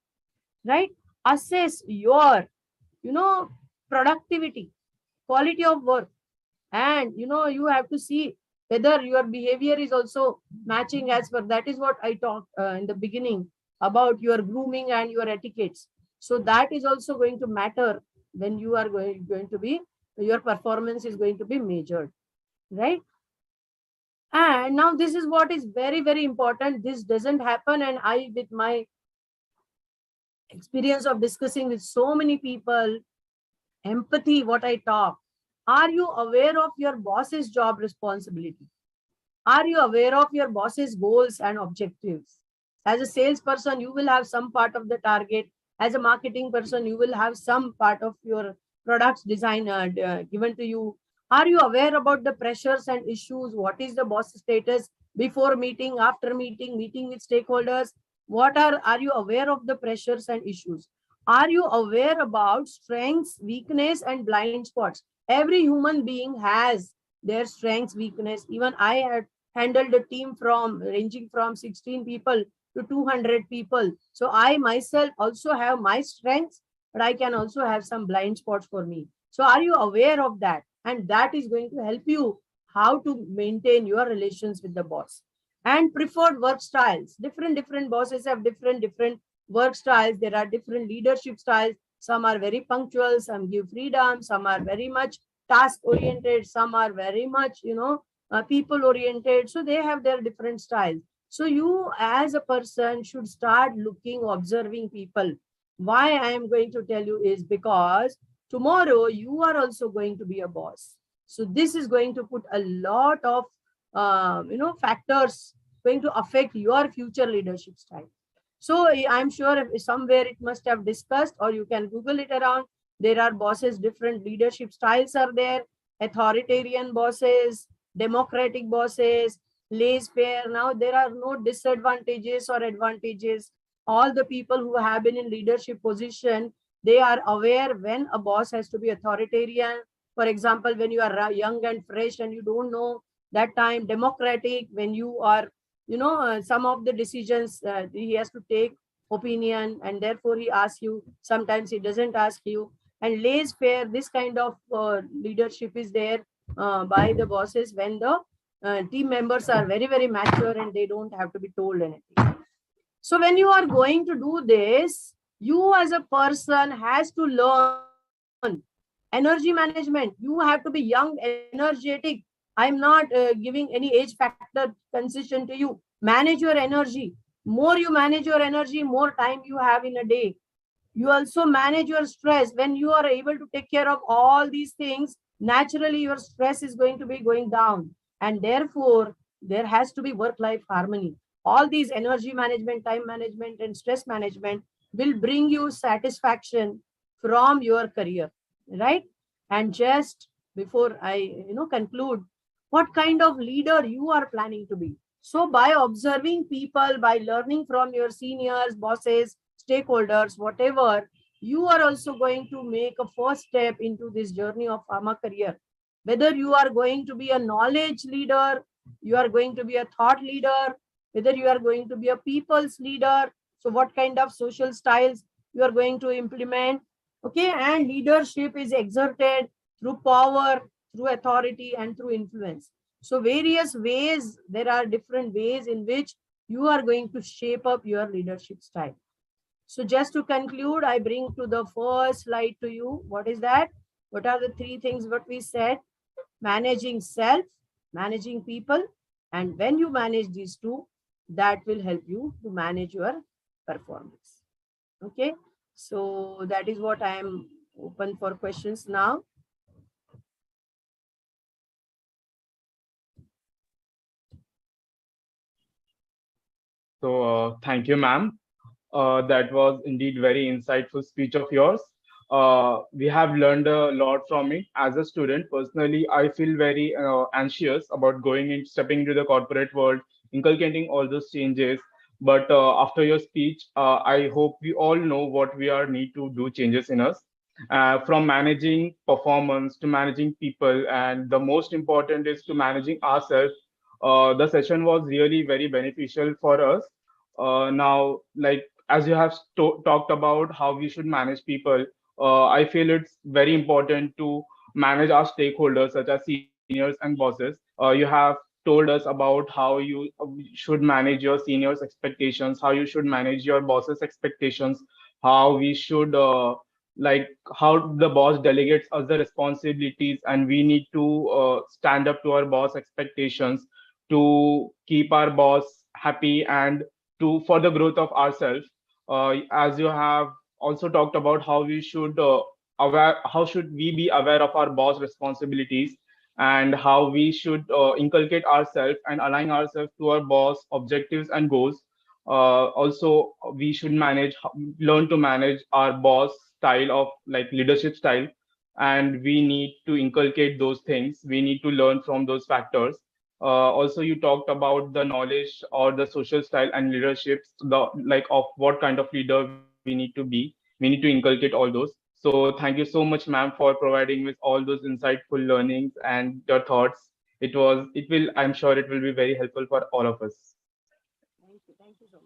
right? Assess your, productivity, quality of work, and you have to see whether your behavior is also matching as per. That is what I talked in the beginning about your grooming and your etiquettes. So that is also going to matter when you are going to be, your performance is going to be measured, right? And now this is what is very, very important. This doesn't happen, and I, with my experience of discussing with so many people, empathy, what I talk, are you aware of your boss's job responsibility? Are you aware of your boss's goals and objectives? As a salesperson, you will have some part of the target. As a marketing person, you will have some part of your products design given to you. Are you aware about the pressures and issues? What is the boss status before meeting, after meeting, meeting with stakeholders? What are you aware of the pressures and issues? Are you aware about strengths, weakness, and blind spots? Every human being has their strengths, weakness. Even I had handled a team ranging from 16 people to 200 people. So I myself also have my strengths, but I can also have some blind spots for me. So are you aware of that? And that is going to help you how to maintain your relations with the boss. And preferred work styles. Different bosses have different work styles. There are different leadership styles. Some are very punctual, some give freedom, some are very much task oriented, some are very much, people oriented. So they have their different styles. So you as a person should start looking, observing people. Why I am going to tell you is because tomorrow you are also going to be a boss. So this is going to put a lot of factors going to affect your future leadership style. So I'm sure if somewhere it must have discussed, or you can Google it around. There are bosses, different leadership styles are there. Authoritarian bosses, democratic bosses, laissez-faire. Now there are no disadvantages or advantages. All the people who have been in leadership position, they are aware when a boss has to be authoritarian. For example, when you are young and fresh and you don't know that time. Democratic, when you are, some of the decisions he has to take opinion, and therefore he asks you. Sometimes he doesn't ask you. And laissez-faire, this kind of leadership is there by the bosses when the team members are very, very mature and they don't have to be told anything. So when you are going to do this, you as a person has to learn energy management. You have to be young, energetic. I'm not giving any age factor concession to you. Manage your energy. More you manage your energy, more time you have in a day. You also manage your stress. When you are able to take care of all these things, naturally your stress is going to be going down. And therefore, there has to be work-life harmony. All these energy management, time management, and stress management will bring you satisfaction from your career, right? And just before I conclude, what kind of leader you are planning to be? So by observing people, by learning from your seniors, bosses, stakeholders, whatever, you are also going to make a first step into this journey of pharma career. Whether you are going to be a knowledge leader, you are going to be a thought leader, whether you are going to be a people's leader. So what kind of social styles you are going to implement. Okay, and leadership is exerted through power, through authority, and through influence. So various ways, there are different ways in which you are going to shape up your leadership style. So just to conclude, I bring to the first slide to you. What is that? What are the three things what we said? Managing self, managing people. And when you manage these two, that will help you to manage your performance. Okay. So that is what I am open for questions now. So thank you, ma'am. That was indeed very insightful speech of yours. We have learned a lot from it. As a student, personally, I feel very anxious about stepping into the corporate world, inculcating all those changes. But after your speech, I hope we all know what we are need to do changes in us. from managing performance to managing people, and the most important is to managing ourselves. The session was really very beneficial for us. Now, like as you have talked about how we should manage people, I feel it's very important to manage our stakeholders such as seniors and bosses. You have told us about how you should manage your seniors' expectations, how you should manage your boss's expectations, how we should like how the boss delegates us the responsibilities, and we need to stand up to our boss expectations to keep our boss happy and to for the growth of ourselves. As you have also talked about how we should how should we be aware of our boss responsibilities, and how we should inculcate ourselves and align ourselves to our boss objectives and goals. Also, we should learn to manage our boss style of like leadership style, and we need to inculcate those things. We need to learn from those factors. Also, you talked about the knowledge or the social style and leaderships, the like of what kind of leader we need to be. We need to inculcate all those. So thank you so much, ma'am, for providing with all those insightful learnings and your thoughts. I'm sure it will be very helpful for all of us. Thank you so much.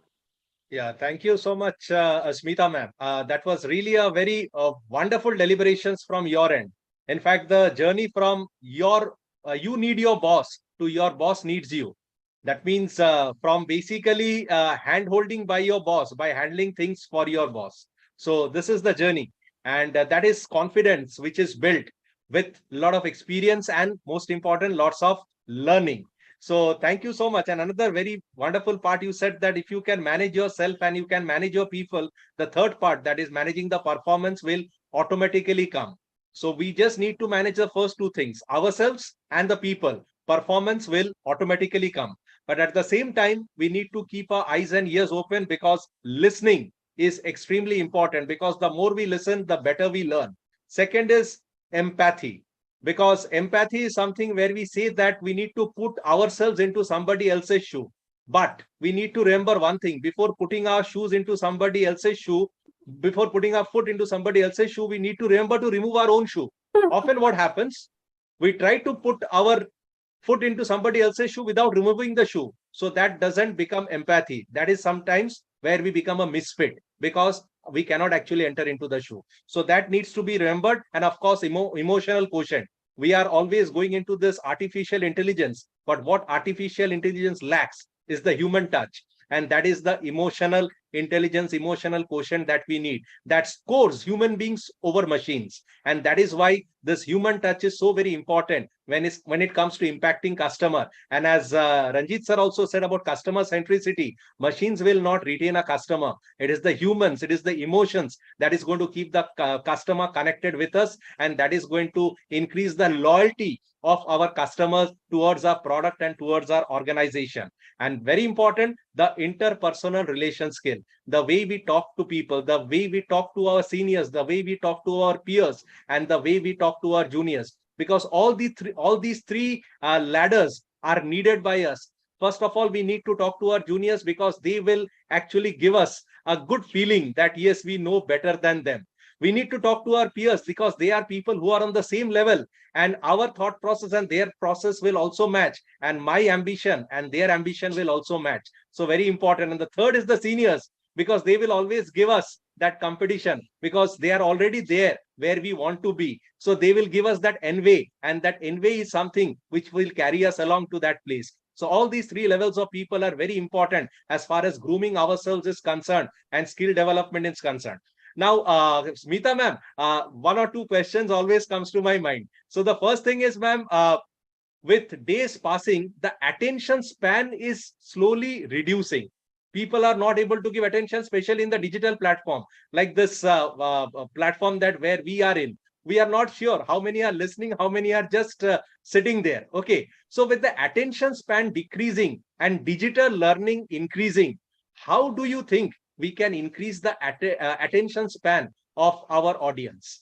Yeah, thank you so much, Smita ma'am. That was really a very wonderful deliberations from your end. In fact, the journey from you need your boss to your boss needs you. That means from basically hand holding by your boss, by handling things for your boss. So this is the journey. And that is confidence, which is built with a lot of experience and most important, lots of learning. So thank you so much. And another very wonderful part, you said that if you can manage yourself and you can manage your people, the third part, that is managing the performance, will automatically come. So we just need to manage the first two things, ourselves and the people. Performance will automatically come. But at the same time, we need to keep our eyes and ears open, because listening is extremely important, because the more we listen, the better we learn. Second is empathy, because empathy is something where we say that we need to put ourselves into somebody else's shoe. But we need to remember one thing: before putting our shoes into somebody else's shoe, before putting our foot into somebody else's shoe, we need to remember to remove our own shoe. Often what happens, we try to put our foot into somebody else's shoe without removing the shoe. So that doesn't become empathy. That is sometimes where we become a misfit, because we cannot actually enter into the shoe. So that needs to be remembered. And of course, emotional quotient. We are always going into this artificial intelligence, but what artificial intelligence lacks is the human touch. And that is the emotional intelligence, emotional quotient that we need, that scores human beings over machines. And that is why this human touch is so very important when it comes to impacting customer. And as Ranjit sir also said about customer centricity, machines will not retain a customer. It is the humans, it is the emotions that is going to keep the customer connected with us, and that is going to increase the loyalty of our customers towards our product and towards our organization. And very important, the interpersonal relation skill, the way we talk to people, the way we talk to our seniors, the way we talk to our peers, and the way we talk to our juniors. Because all these three ladders are needed by us. First of all, we need to talk to our juniors, because they will actually give us a good feeling that yes, we know better than them. We need to talk to our peers, because they are people who are on the same level, and our thought process and their process will also match, and my ambition and their ambition will also match. So very important. And the third is the seniors, because they will always give us that competition, because they are already there where we want to be. So they will give us that envy, and that envy is something which will carry us along to that place. So all these three levels of people are very important as far as grooming ourselves is concerned and skill development is concerned. Now, Smita ma'am, one or two questions always comes to my mind. So the first thing is, ma'am, with days passing, the attention span is slowly reducing. People are not able to give attention, especially in the digital platform, like this platform that where we are in. We are not sure how many are listening, how many are just sitting there. Okay. So with the attention span decreasing and digital learning increasing, how do you think we can increase the attention span of our audience?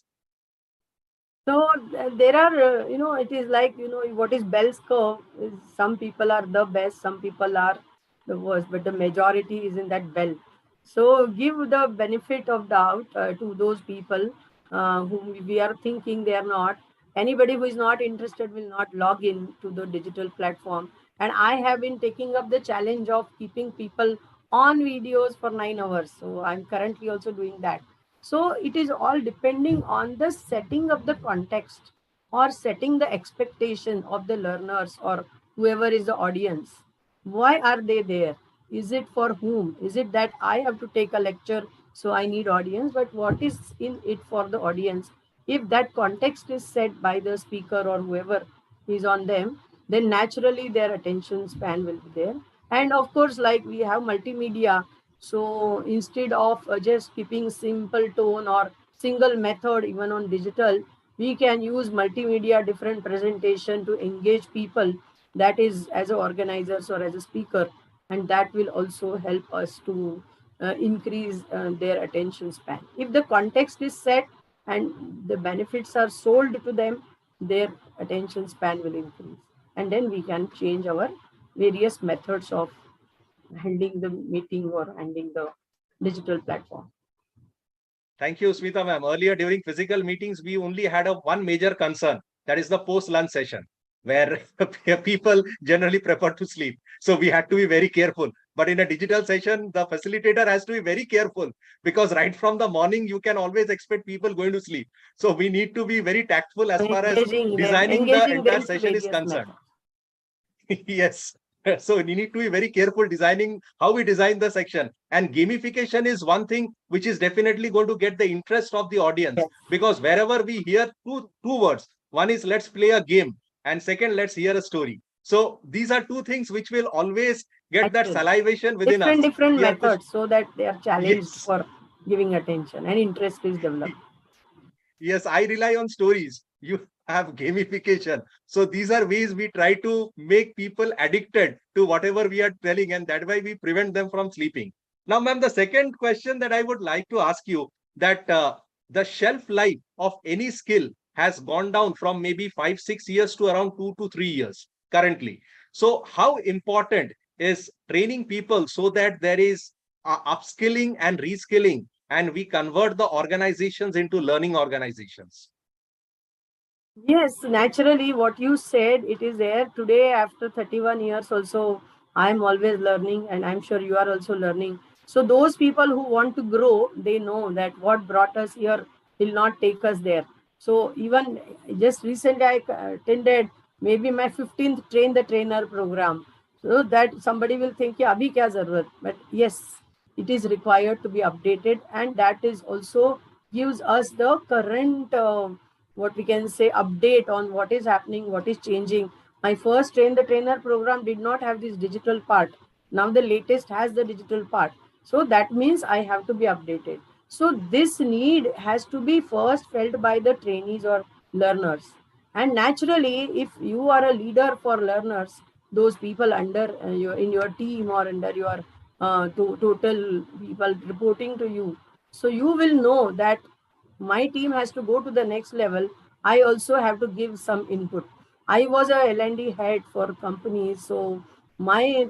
So there are, it is like, what is Bell's curve is some people are the best, some people are the worst, but the majority is in that bell. So give the benefit of doubt to those people whom we are thinking they are not. Anybody who is not interested will not log in to the digital platform. And I have been taking up the challenge of keeping people on videos for 9 hours. So I'm currently also doing that. So it is all depending on the setting of the context or setting the expectation of the learners or whoever is the audience. Why are they there? Is it for whom? Is it that I have to take a lecture, so I need audience? But what is in it for the audience? If that context is set by the speaker or whoever is on them, then naturally their attention span will be there. And of course, like we have multimedia, so instead of just keeping simple tone or single method even on digital, we can use multimedia, different presentation to engage people, that is as a organizers or as a speaker, and that will also help us to increase their attention span. If the context is set and the benefits are sold to them, their attention span will increase, and then we can change our various methods of handling the meeting or handling the digital platform. Thank you, Smita ma'am. Earlier during physical meetings, we only had one major concern, that is the post-lunch session, where people generally prefer to sleep. So we had to be very careful. But in a digital session, the facilitator has to be very careful, because right from the morning, you can always expect people going to sleep. So we need to be very tactful as far as designing the entire session is concerned. Yes. So we need to be very careful designing how we design the section. And gamification is one thing which is definitely going to get the interest of the audience. Yes. Because wherever we hear two words, one is let's play a game, and second, let's hear a story. So these are two things which will always get that salivation within us. Different methods, so that they are challenged. Yes. For giving attention and interest is developed. Yes, I rely on stories. You have gamification. So these are ways we try to make people addicted to whatever we are telling, and that way we prevent them from sleeping. Now, ma'am, the second question that I would like to ask you, that the shelf life of any skill has gone down from maybe 5-6 years to around 2 to 3 years currently. So how important is training people so that there is upskilling and reskilling, and we convert the organizations into learning organizations? Yes, naturally, what you said, it is there. Today, after 31 years also, I'm always learning, and I'm sure you are also learning. So those people who want to grow, they know that what brought us here will not take us there. So even just recently, I attended maybe my 15th Train the Trainer program. So that somebody will think, yeah, abhi kya zarurat? But yes, it is required to be updated, and that is also gives us the current what we can say update on what is happening, what is changing. My first Train the Trainer program did not have this digital part. Now the latest has the digital part. So that means I have to be updated. So this need has to be first felt by the trainees or learners. And naturally, if you are a leader for learners, those people under in your team or under your total people reporting to you, so you will know that my team has to go to the next level. I also have to give some input. I was a L&D head for companies, so my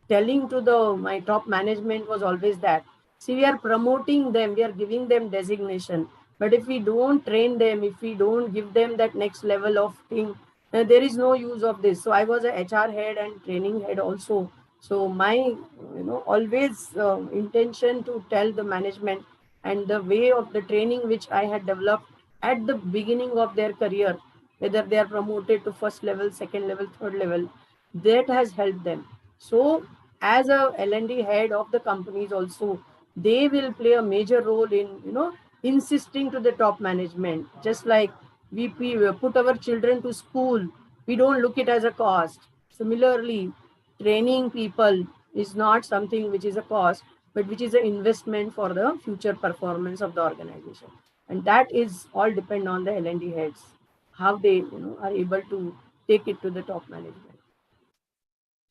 telling to the my top management was always that, see, we are promoting them, we are giving them designation, but if we don't train them, if we don't give them that next level of thing, there is no use of this. So I was a HR head and training head also. So my always intention to tell the management, and the way of the training which I had developed at the beginning of their career, whether they are promoted to first level, second level, third level, that has helped them. So as a L&D head of the companies also, they will play a major role in insisting to the top management. Just like we put our children to school, we don't look it as a cost. Similarly, training people is not something which is a cost, but which is an investment for the future performance of the organization. And that is all depend on the L&D heads, how they are able to take it to the top management.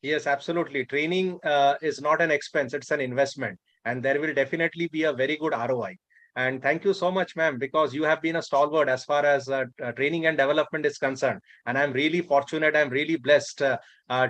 Yes, absolutely. Training is not an expense, it's an investment. And there will definitely be a very good ROI. And thank you so much, ma'am, because you have been a stalwart as far as training and development is concerned. And I'm really fortunate, I'm really blessed to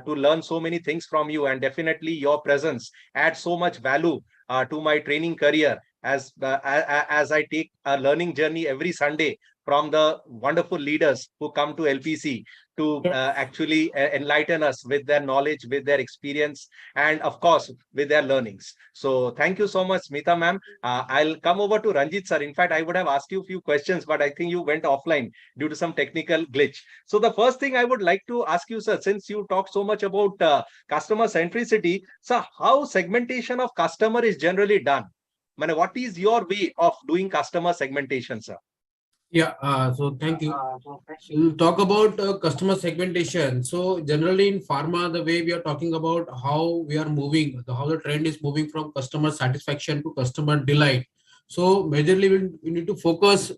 learn so many things from you. And definitely your presence adds so much value to my training career. as I take a learning journey every Sunday from the wonderful leaders who come to LPC to actually enlighten us with their knowledge, with their experience, and of course, with their learnings. So thank you so much, Smita ma'am. I'll come over to Ranjit sir. In fact, I would have asked you a few questions, but I think you went offline due to some technical glitch. So the first thing I would like to ask you, sir, since you talk so much about customer centricity, so how segmentation of customer is generally done? What is your way of doing customer segmentation, sir? Yeah, so thank you. We'll talk about customer segmentation. So generally in pharma, the way we are talking about how we are moving, how the trend is moving from customer satisfaction to customer delight. So majorly we need to focus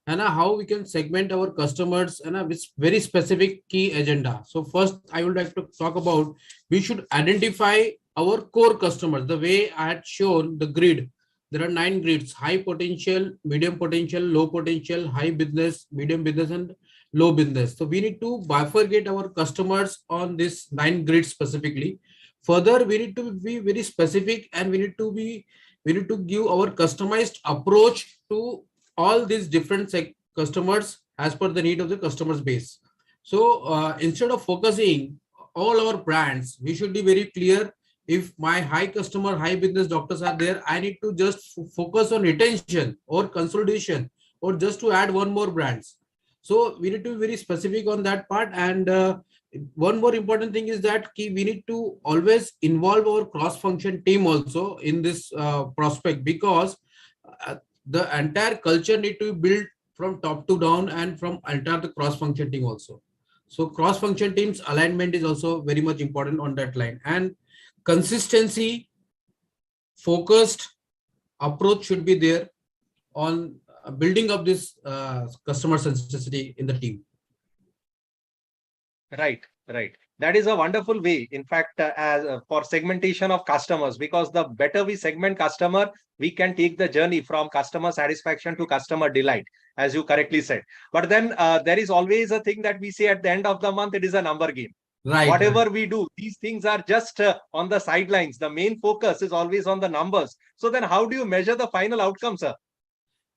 on how we can segment our customers and with very specific key agenda. So first, I would like to talk about we should identify our core customers. The way I had shown the grid, there are 9 grids: high potential, medium potential, low potential, high business, medium business, and low business. So we need to bifurcate our customers on this 9 grids specifically. Further, we need to be very specific, and we need to give our customized approach to all these different customers as per the need of the customer's base. So instead of focusing all our brands, we should be very clear. If my high customer, high business doctors are there, I need to just focus on retention or consolidation or just to add one more brands. So we need to be very specific on that part. And one more important thing is that we need to always involve our cross-function team also in this prospect, because the entire culture need to be built from top to down and from entire the cross-function team also. So cross-function teams alignment is also very much important on that line. And consistency, focused approach should be there on building up this customer centricity in the team. Right. That is a wonderful way, in fact, for segmentation of customers, because the better we segment customer, we can take the journey from customer satisfaction to customer delight, as you correctly said. But then there is always a thing that we say at the end of the month, it is a number game. Right. Whatever we do, these things are just on the sidelines. The main focus is always on the numbers. So then how do you measure the final outcome, sir?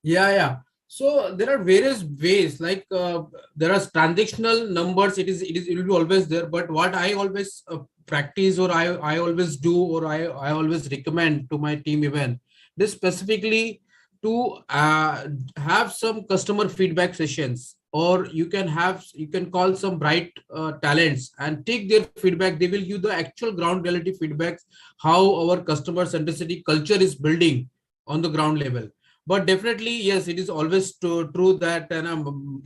Yeah. So there are various ways, like there are transactional numbers. It will be always there. But what I always practice, or I always do, or I always recommend to my team even, this specifically to have some customer feedback sessions, or you can call some bright talents and take their feedback. They will give the actual ground reality feedbacks, how our customer centricity culture is building on the ground level. But definitely, yes, it is always true that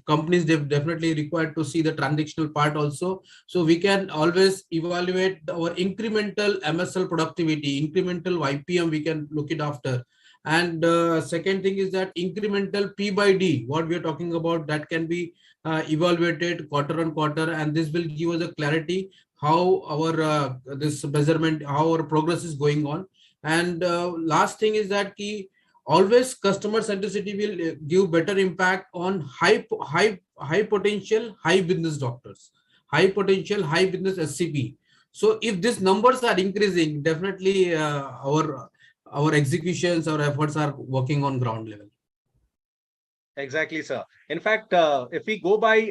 companies definitely required to see the transactional part also. So we can always evaluate our incremental MSL productivity, incremental YPM, we can look it after. And second thing is that incremental P by D, what we are talking about, that can be evaluated quarter on quarter, and this will give us a clarity how our this measurement, how our progress is going on. And last thing is that always customer centricity will give better impact on high potential, high business doctors, high potential, high business SCP. So if these numbers are increasing, definitely our executions, our efforts are working on ground level. Exactly, sir. In fact, if we go by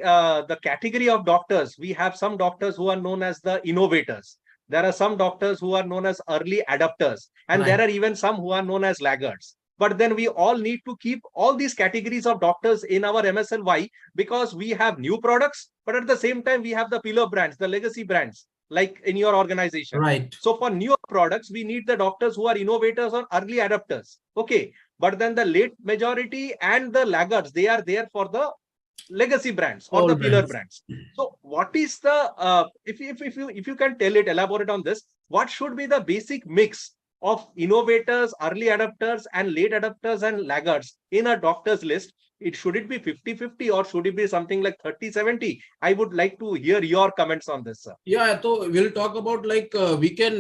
the category of doctors, we have some doctors who are known as the innovators. There are some doctors who are known as early adopters, and there are even some who are known as laggards. But then we all need to keep all these categories of doctors in our MSLY, because we have new products, but at the same time, we have the pillar brands, the legacy brands, like in your organization. Right. So for newer products, we need the doctors who are innovators or early adopters. Okay. But then the late majority and the laggards, they are there for the legacy brands or the pillar brands. So what is the, if you can elaborate on this, what should be the basic mix of innovators, early adopters, and late adopters and laggards in a doctor's list? Should it be 50-50 or should it be something like 30-70? I would like to hear your comments on this, sir. Yeah, so we'll talk about we can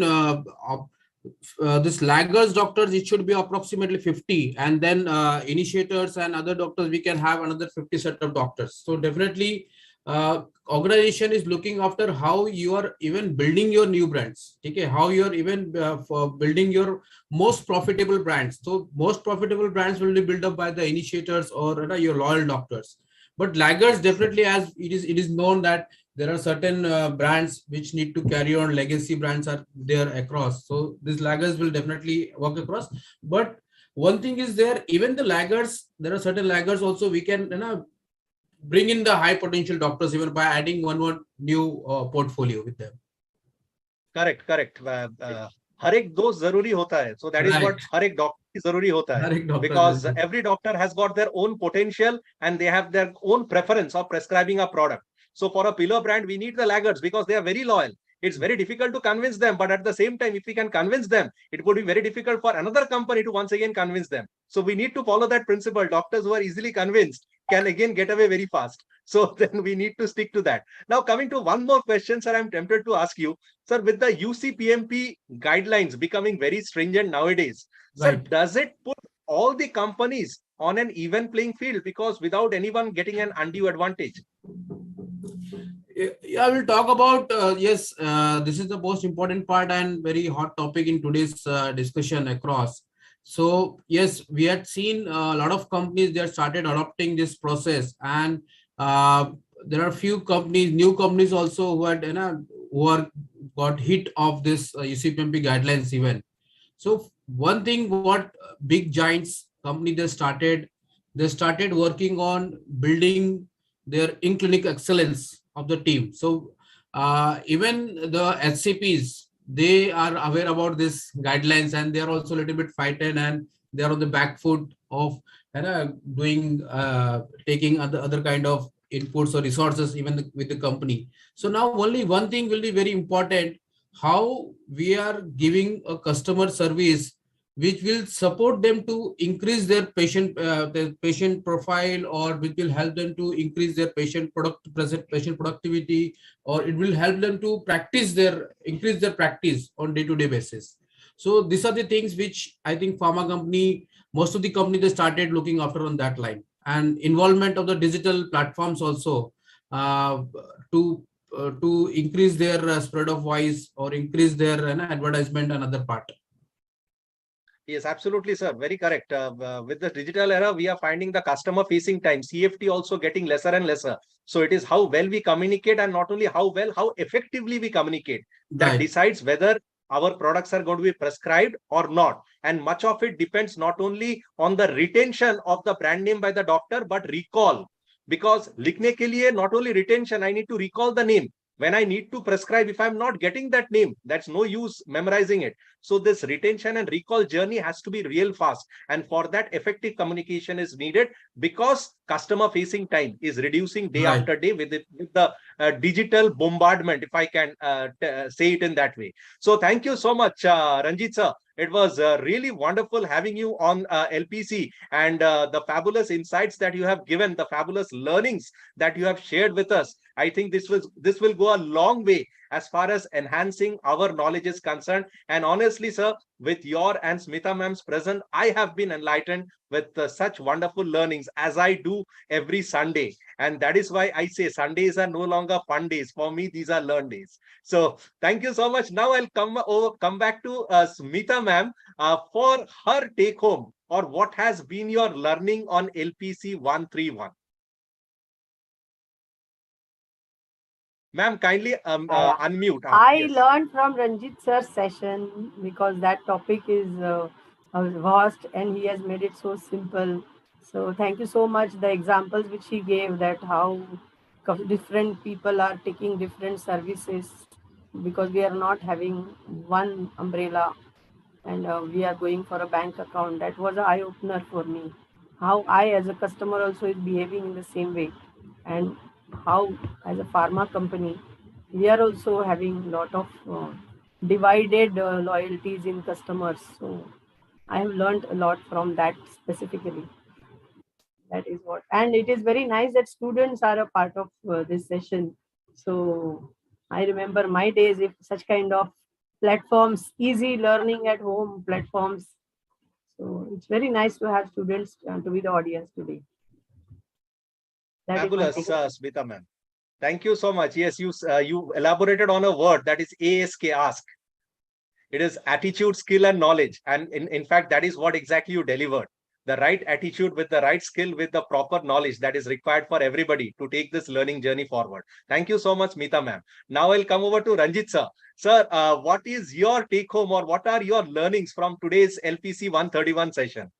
this laggards doctors, it should be approximately 50, and then initiators and other doctors, we can have another 50 set of doctors. So definitely organization is looking after how you are even building your new brands. Okay, how you are even for building your most profitable brands. So most profitable brands will be built up by the initiators or your loyal doctors. But laggards definitely, as it is known that there are certain brands which need to carry on. Legacy brands are there across. So these laggards will definitely work across. But one thing is there, even the laggards, there are certain laggards also we can bring in the high potential doctors even by adding one new portfolio with them. Correct. हर एक दोस्त जरूरी होता है. So that is what हर एक doctor जरूरी होता है. Because every doctor has got their own potential and they have their own preference of prescribing a product. So for a pillar brand, we need the laggards because they are very loyal. It's very difficult to convince them, but at the same time, if we can convince them, it would be very difficult for another company to once again convince them. So we need to follow that principle. Doctors who are easily convinced can again get away very fast. So then we need to stick to that. Now coming to one more question, sir, I'm tempted to ask you, sir, with the UCPMP guidelines becoming very stringent nowadays, Right. sir, does it put all the companies on an even playing field, because without anyone getting an undue advantage? Yeah, we'll talk about yes, this is the most important part and very hot topic in today's discussion across. So yes, we had seen a lot of companies, they have started adopting this process, and there are few companies, new companies also who had who are got hit of this UCPMP guidelines even. So one thing, what big giants company they started working on building their in-clinic excellence of the team. So even the HCPs, they are aware about this guidelines and they are also a little bit frightened and they are on the back foot of doing taking other kind of inputs or resources even with the company. So now only one thing will be very important, how we are giving a customer service which will support them to increase their patient profile, or which will help them to increase their patient productivity, or it will help them to increase their practice on day-to-day basis. So these are the things which I think pharma company, most of the company, they started looking after on that line, and involvement of the digital platforms also uh, to to increase their spread of voice or increase their advertisement and other part. Yes, absolutely, sir. Very correct. With the digital era, we are finding the customer facing time, CFT, also getting lesser and lesser. So it is how well we communicate, and not only how well, how effectively we communicate, that Right. decides whether our products are going to be prescribed or not. And much of it depends not only on the retention of the brand name by the doctor, but recall. Because likhne ke liye, not only retention, I need to recall the name. When I need to prescribe, if I'm not getting that name, that's no use memorizing it. So this retention and recall journey has to be real fast. And for that, effective communication is needed, because customer facing time is reducing day Right. after day with the digital bombardment, if I can say it in that way. So thank you so much, Ranjit sir. It was really wonderful having you on LPC, and the fabulous insights that you have given, the fabulous learnings that you have shared with us. I think this will go a long way as far as enhancing our knowledge is concerned. And honestly, sir, with your and Smita ma'am's presence, I have been enlightened with such wonderful learnings, as I do every Sunday. And that is why I say Sundays are no longer fun days. For me, these are learn days. So thank you so much. Now I'll come back to Smita ma'am for her take home, or what has been your learning on LPC 131. Ma'am, kindly unmute. I Yes. learned from Ranjit sir's session, because that topic is vast and he has made it so simple. So thank you so much. The examples which he gave, that how different people are taking different services, because we are not having one umbrella, and we are going for a bank account. That was an eye opener for me. How I, as a customer, also is behaving in the same way, and how, as a pharma company, we are also having lot of divided loyalties in customers. So I have learned a lot from that specifically. That is what, and it is very nice that students are a part of this session. So I remember my days, if such kind of platforms, easy learning at home platforms. So it's very nice to have students to be the audience today. That is my Fabulous, take. Smita ma'am. Thank you so much. Yes, you elaborated on a word that is ASK, ask. It is attitude, skill, and knowledge. And in fact, that is what exactly you delivered. The right attitude with the right skill, with the proper knowledge that is required for everybody to take this learning journey forward. Thank you so much, Meeta ma'am. Now I'll come over to Ranjit sir. Sir, what is your take home or what are your learnings from today's LPC 131 session?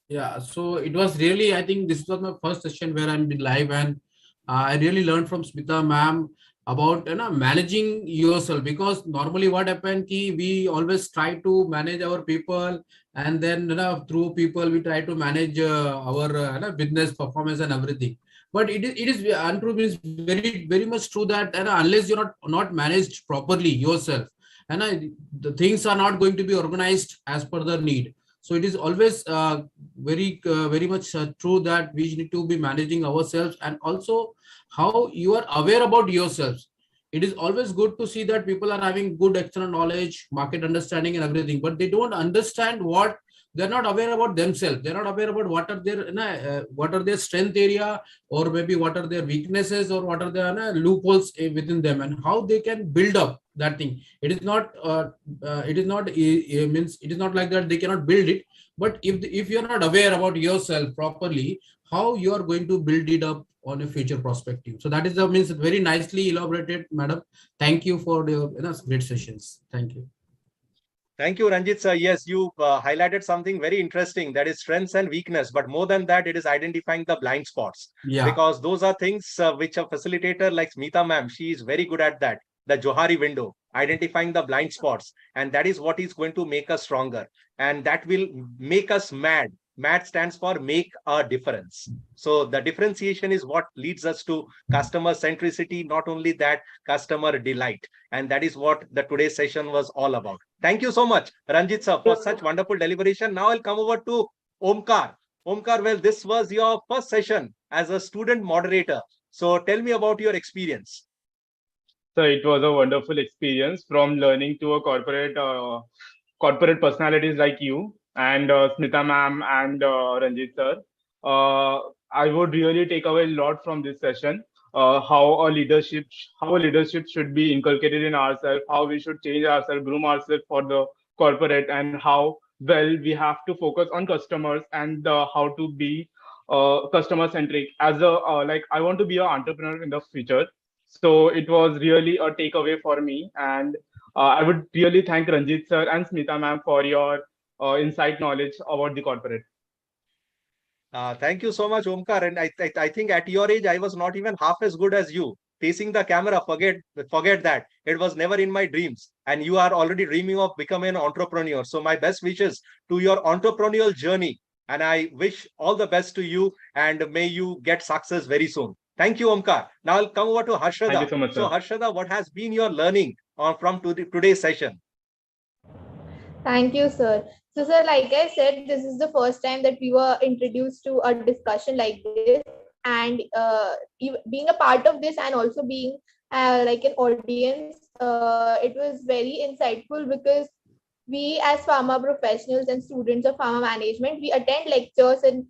Yeah, so it was really, I think this was my first session where I'm live, and I really learned from Smita ma'am about managing yourself, because normally what happened ki we always try to manage our people, and then through people we try to manage our business performance and everything. But it is untrue, means very much true that unless you're not managed properly yourself, and the things are not going to be organized as per the need. So it is always very much true that we need to be managing ourselves, and also how you are aware about yourselves. It is always good to see that people are having good external knowledge, market understanding and everything, but they don't understand what they're not aware about themselves. They're not aware about what are their strength area, or maybe what are their weaknesses, or what are their loopholes within them, and how they can build up that thing. It is not means it is not like that they cannot build it, but if you're not aware about yourself properly, how you are going to build it up on a future perspective. So that is the means very nicely elaborated, madam. Thank you for your great sessions. Thank you. Thank you, Ranjit sir. Yes, you highlighted something very interesting, that is strengths and weakness. But more than that, it is identifying the blind spots. Yeah. Because those are things which a facilitator like Smita ma'am, she is very good at that. The Johari window, identifying the blind spots. And that is what is going to make us stronger. And that will make us mad. MAD stands for make a difference. So the differentiation is what leads us to customer centricity, not only that, customer delight. And that is what the today's session was all about. Thank you so much, Ranjit sir, for such wonderful deliberation. Now I'll come over to Omkar. Omkar, well, this was your first session as a student moderator. So tell me about your experience. So it was a wonderful experience, from learning to a corporate personalities like you and Smita ma'am and Ranjit sir. I would really take away a lot from this session. How a leadership should be inculcated in ourselves, how we should change ourselves, groom ourselves for the corporate, and how well we have to focus on customers, and how to be customer centric. As a like, I want to be an entrepreneur in the future. So it was really a takeaway for me, and I would really thank Ranjit sir and Smita ma'am for your insight knowledge about the corporate. Thank you so much, Omkar. And I think at your age, I was not even half as good as you. Facing the camera, forget that. It was never in my dreams. And you are already dreaming of becoming an entrepreneur. So my best wishes to your entrepreneurial journey. And I wish all the best to you, and may you get success very soon. Thank you, Omkar. Now I'll come over to Harshada. Thank you so much, sir. So Harshada, what has been your learning from today's session? Thank you, sir. So, sir, like I said, this is the first time that we were introduced to a discussion like this, and being a part of this and also being like an audience, it was very insightful, because we as pharma professionals and students of pharma management, we attend lectures and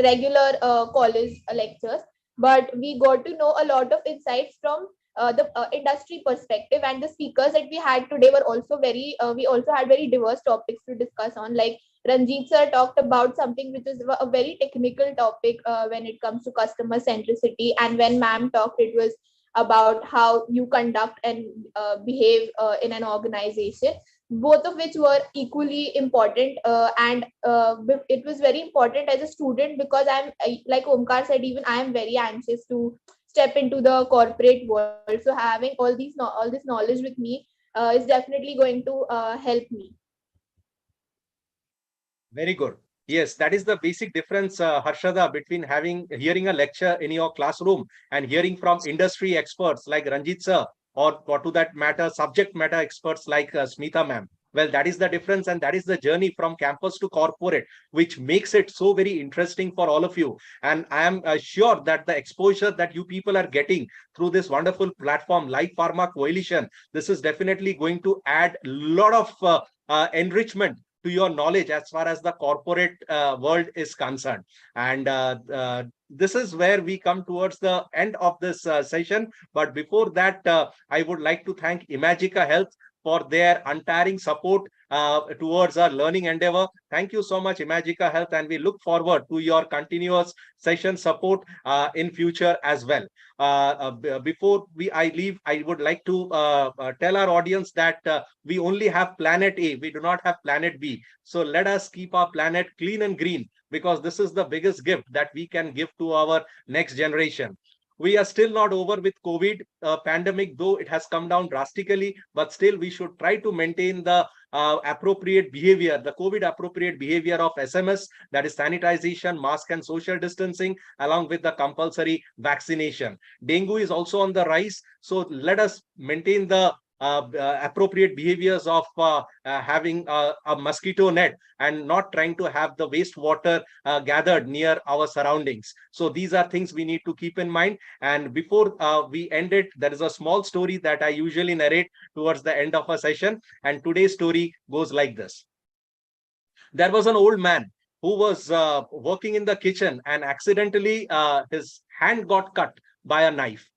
regular college lectures, but we got to know a lot of insights from the industry perspective, and the speakers that we had today were also we also had very diverse topics to discuss on. Like Ranjit sir talked about something which is a very technical topic when it comes to customer centricity, and when ma'am talked, it was about how you conduct and behave in an organization, both of which were equally important. And it was very important as a student, because like Omkar said, even I am very anxious to step into the corporate world. So having all this knowledge with me is definitely going to help me. Very good. Yes, that is the basic difference, Harshada, between hearing a lecture in your classroom and hearing from industry experts like Ranjit sir, or to that matter, subject matter experts like Smita ma'am. Well, that is the difference, and that is the journey from campus to corporate, which makes it so very interesting for all of you. And I am sure that the exposure that you people are getting through this wonderful platform, Life Pharma Coalition, this is definitely going to add a lot of enrichment to your knowledge as far as the corporate world is concerned. And this is where we come towards the end of this session. But before that, I would like to thank Imagica Health for their untiring support towards our learning endeavor. Thank you so much, Imagica Health, and we look forward to your continuous session support in future as well. Before I leave, I would like to tell our audience that we only have planet A. We do not have planet B. So let us keep our planet clean and green, because this is the biggest gift that we can give to our next generation. We are still not over with COVID pandemic, though it has come down drastically, but still we should try to maintain the appropriate behavior, the COVID appropriate behavior of SMS, that is sanitization, mask and social distancing, along with the compulsory vaccination. Dengue is also on the rise. So let us maintain the appropriate behaviors of having a mosquito net and not trying to have the wastewater gathered near our surroundings. So these are things we need to keep in mind. And before we end it, there is a small story that I usually narrate towards the end of a session. And today's story goes like this. There was an old man who was working in the kitchen, and accidentally his hand got cut by a knife.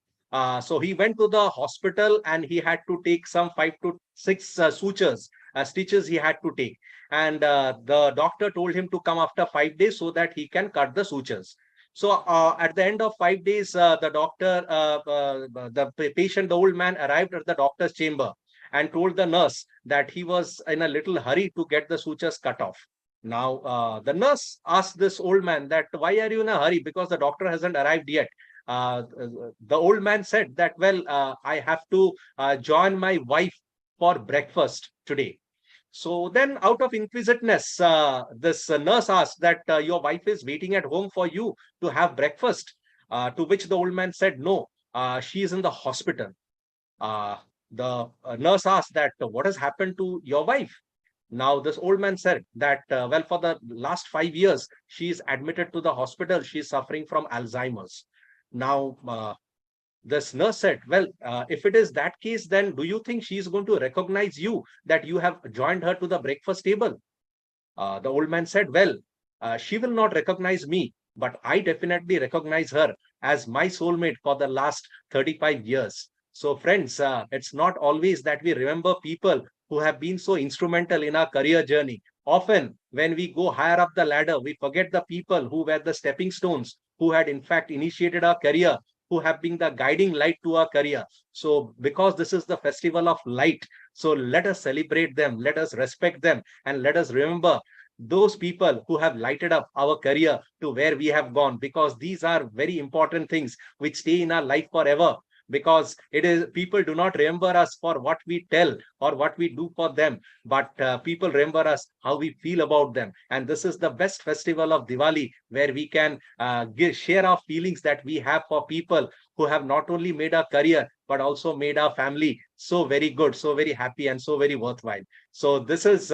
So he went to the hospital and he had to take some 5 to 6 sutures, stitches he had to take. And the doctor told him to come after 5 days so that he can cut the sutures. So at the end of 5 days, the doctor, the patient, the old man arrived at the doctor's chamber and told the nurse that he was in a little hurry to get the sutures cut off. Now, the nurse asked this old man that, why are you in a hurry? Because the doctor hasn't arrived yet. The old man said that, well, I have to join my wife for breakfast today. So then, out of inquisitiveness, this nurse asked that your wife is waiting at home for you to have breakfast. To which the old man said, no, she is in the hospital. The nurse asked that, what has happened to your wife? Now, this old man said that, well, for the last 5 years, she is admitted to the hospital. She is suffering from Alzheimer's. Now, this nurse said, well, if it is that case, then do you think she is going to recognize you, that you have joined her to the breakfast table? The old man said, well, she will not recognize me, but I definitely recognize her as my soulmate for the last 35 years. So friends, it's not always that we remember people who have been so instrumental in our career journey. Often when we go higher up the ladder, we forget the people who were the stepping stones, who had in fact initiated our career, who have been the guiding light to our career. So because this is the festival of light, so let us celebrate them, let us respect them, and let us remember those people who have lighted up our career to where we have gone, because these are very important things which stay in our life forever. Because it is, people do not remember us for what we tell or what we do for them, but people remember us how we feel about them. And this is the best festival of Diwali, where we can share our feelings that we have for people who have not only made our career, but also made our family so very good, so very happy, and so very worthwhile. So this is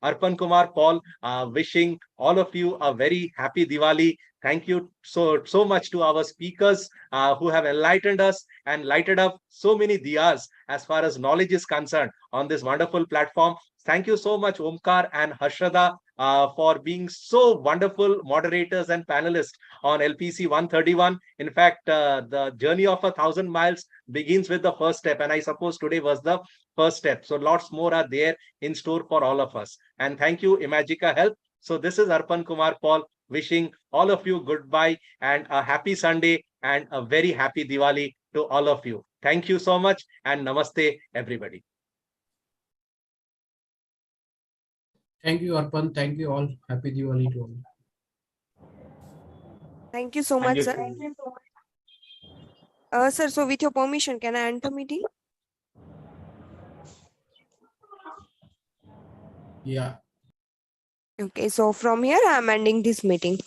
Arpan Kumar Paul wishing all of you a very happy Diwali. Thank you so much to our speakers who have enlightened us and lighted up so many diyas as far as knowledge is concerned on this wonderful platform. Thank you so much, Omkar and Harshada, for being so wonderful moderators and panelists on LPC 131. In fact, the journey of 1,000 miles begins with the first step, and I suppose today was the first step. So lots more are there in store for all of us. And thank you, Imagica Health. So this is Arpan Kumar Paul wishing all of you goodbye and a happy Sunday and a very happy Diwali to all of you. Thank you so much, and namaste, everybody. Thank you, Arpan. Thank you all. Happy Diwali to all. Thank you so Thank much, you sir. so much. Sir, so with your permission, can I end the meeting? Yeah. Okay, so from here, I'm ending this meeting.